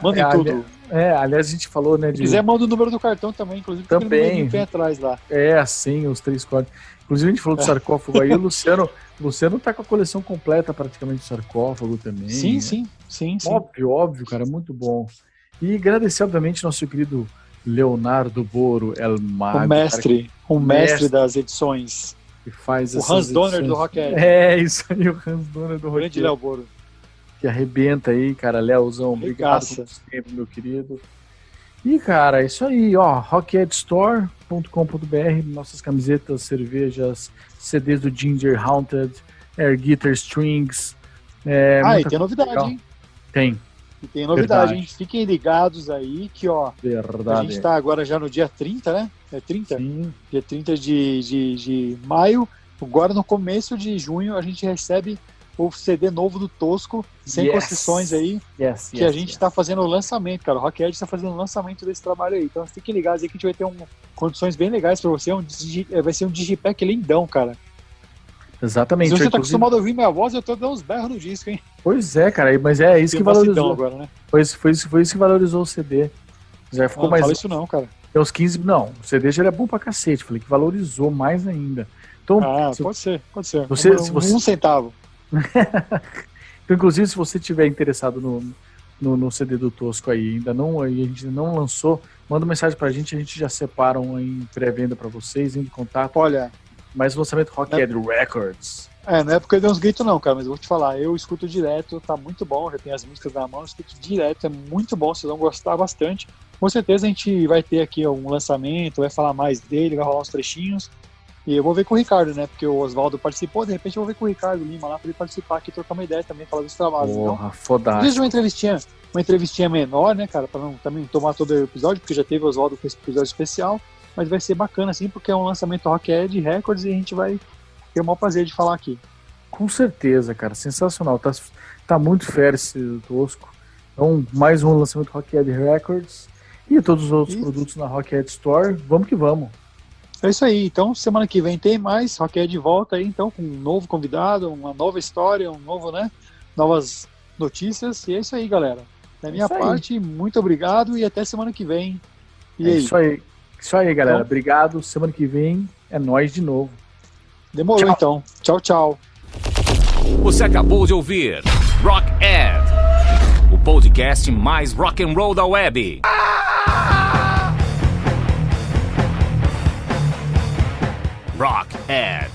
Mandem tudo.
Aliás, a gente falou, né?
Se quiser, manda o número do cartão também, inclusive.
Também.
Tem atrás lá.
Assim, os 3 códigos. Inclusive, a gente falou do sarcófago aí, o Luciano tá com a coleção completa praticamente do sarcófago também.
Sim.
Óbvio, cara, muito bom. E agradecer, obviamente, nosso querido Leonardo Boro, El Mago.
O mestre das edições.
Que faz
o Hans Donner do Rock'n'Roll.
Isso aí, o Hans Donner do Rock'n'Roll.
Grande Léo Boro.
Que arrebenta aí, cara. Léozão, obrigado por sempre, meu querido. E, cara, é isso aí, ó. rockheadstore.com.br, nossas camisetas, cervejas, CDs do Ginger Haunted, Air Guitar Strings.
E tem novidade, legal. Hein?
Tem.
E tem novidade, hein? Fiquem ligados aí que, ó.
Verdade.
A gente tá agora já no dia 30, né? É 30?
Sim.
Dia 30 de maio. Agora no começo de junho a gente recebe o CD novo do Tosco, sem concessões aí, que a gente tá fazendo o lançamento, cara. O Rock'n'Roll tá fazendo o lançamento desse trabalho aí. Então fiquem ligados aí que a gente vai ter condições bem legais pra você. Vai ser um digipack lindão, cara.
Exatamente.
Se você tá acostumado a ouvir minha voz, eu tô dando uns berros no disco, hein?
Pois é, cara, mas é isso que valorizou.
Agora, né?
Foi isso que valorizou o CD. Já ficou mais.
Não fala isso não, cara.
Tem uns 15. Não, o CD já era bom pra cacete. Falei que valorizou mais ainda. Então,
pode ser.
Se você...
Um centavo.
Então, inclusive, se você tiver interessado no CD do Tosco aí, a gente ainda não lançou, manda uma mensagem pra gente, a gente já separa em pré-venda pra vocês, em contato.
Olha,
mais lançamento Rockhead Records.
Na época eu dei uns gritos não, cara, mas eu vou te falar, eu escuto direto, tá muito bom, já tenho as músicas na mão, eu escuto direto, é muito bom, vocês vão gostar bastante. Com certeza a gente vai ter aqui um lançamento, vai falar mais dele, vai rolar uns trechinhos. E eu vou ver com o Ricardo, né? Porque o Oswaldo participou, de repente eu vou ver com o Ricardo Lima lá pra ele participar aqui, trocar uma ideia também, falar dos trabalhos.
Porra, fodástico.
Desde uma entrevistinha menor, né, cara? Pra não também tomar todo o episódio, porque já teve o Oswaldo com esse episódio especial. Mas vai ser bacana, assim, porque é um lançamento Rockhead Records e a gente vai ter o maior prazer de falar aqui.
Com certeza, cara. Sensacional. Tá muito fera esse Tosco. Então, mais um lançamento Rockhead Records e todos os outros produtos na Rockhead Store. Vamos que vamos.
É isso aí, então semana que vem tem mais, Rockhead de volta aí, então, com um novo convidado, uma nova história, um novo, né, novas notícias, e é isso aí, galera. Da minha parte, muito obrigado e até semana que vem. E aí?
Isso aí, galera, então, obrigado, semana que vem é nóis de novo.
Demorou então, tchau.
Você acabou de ouvir Rockhead, o podcast mais rock and roll da web. Rockhead.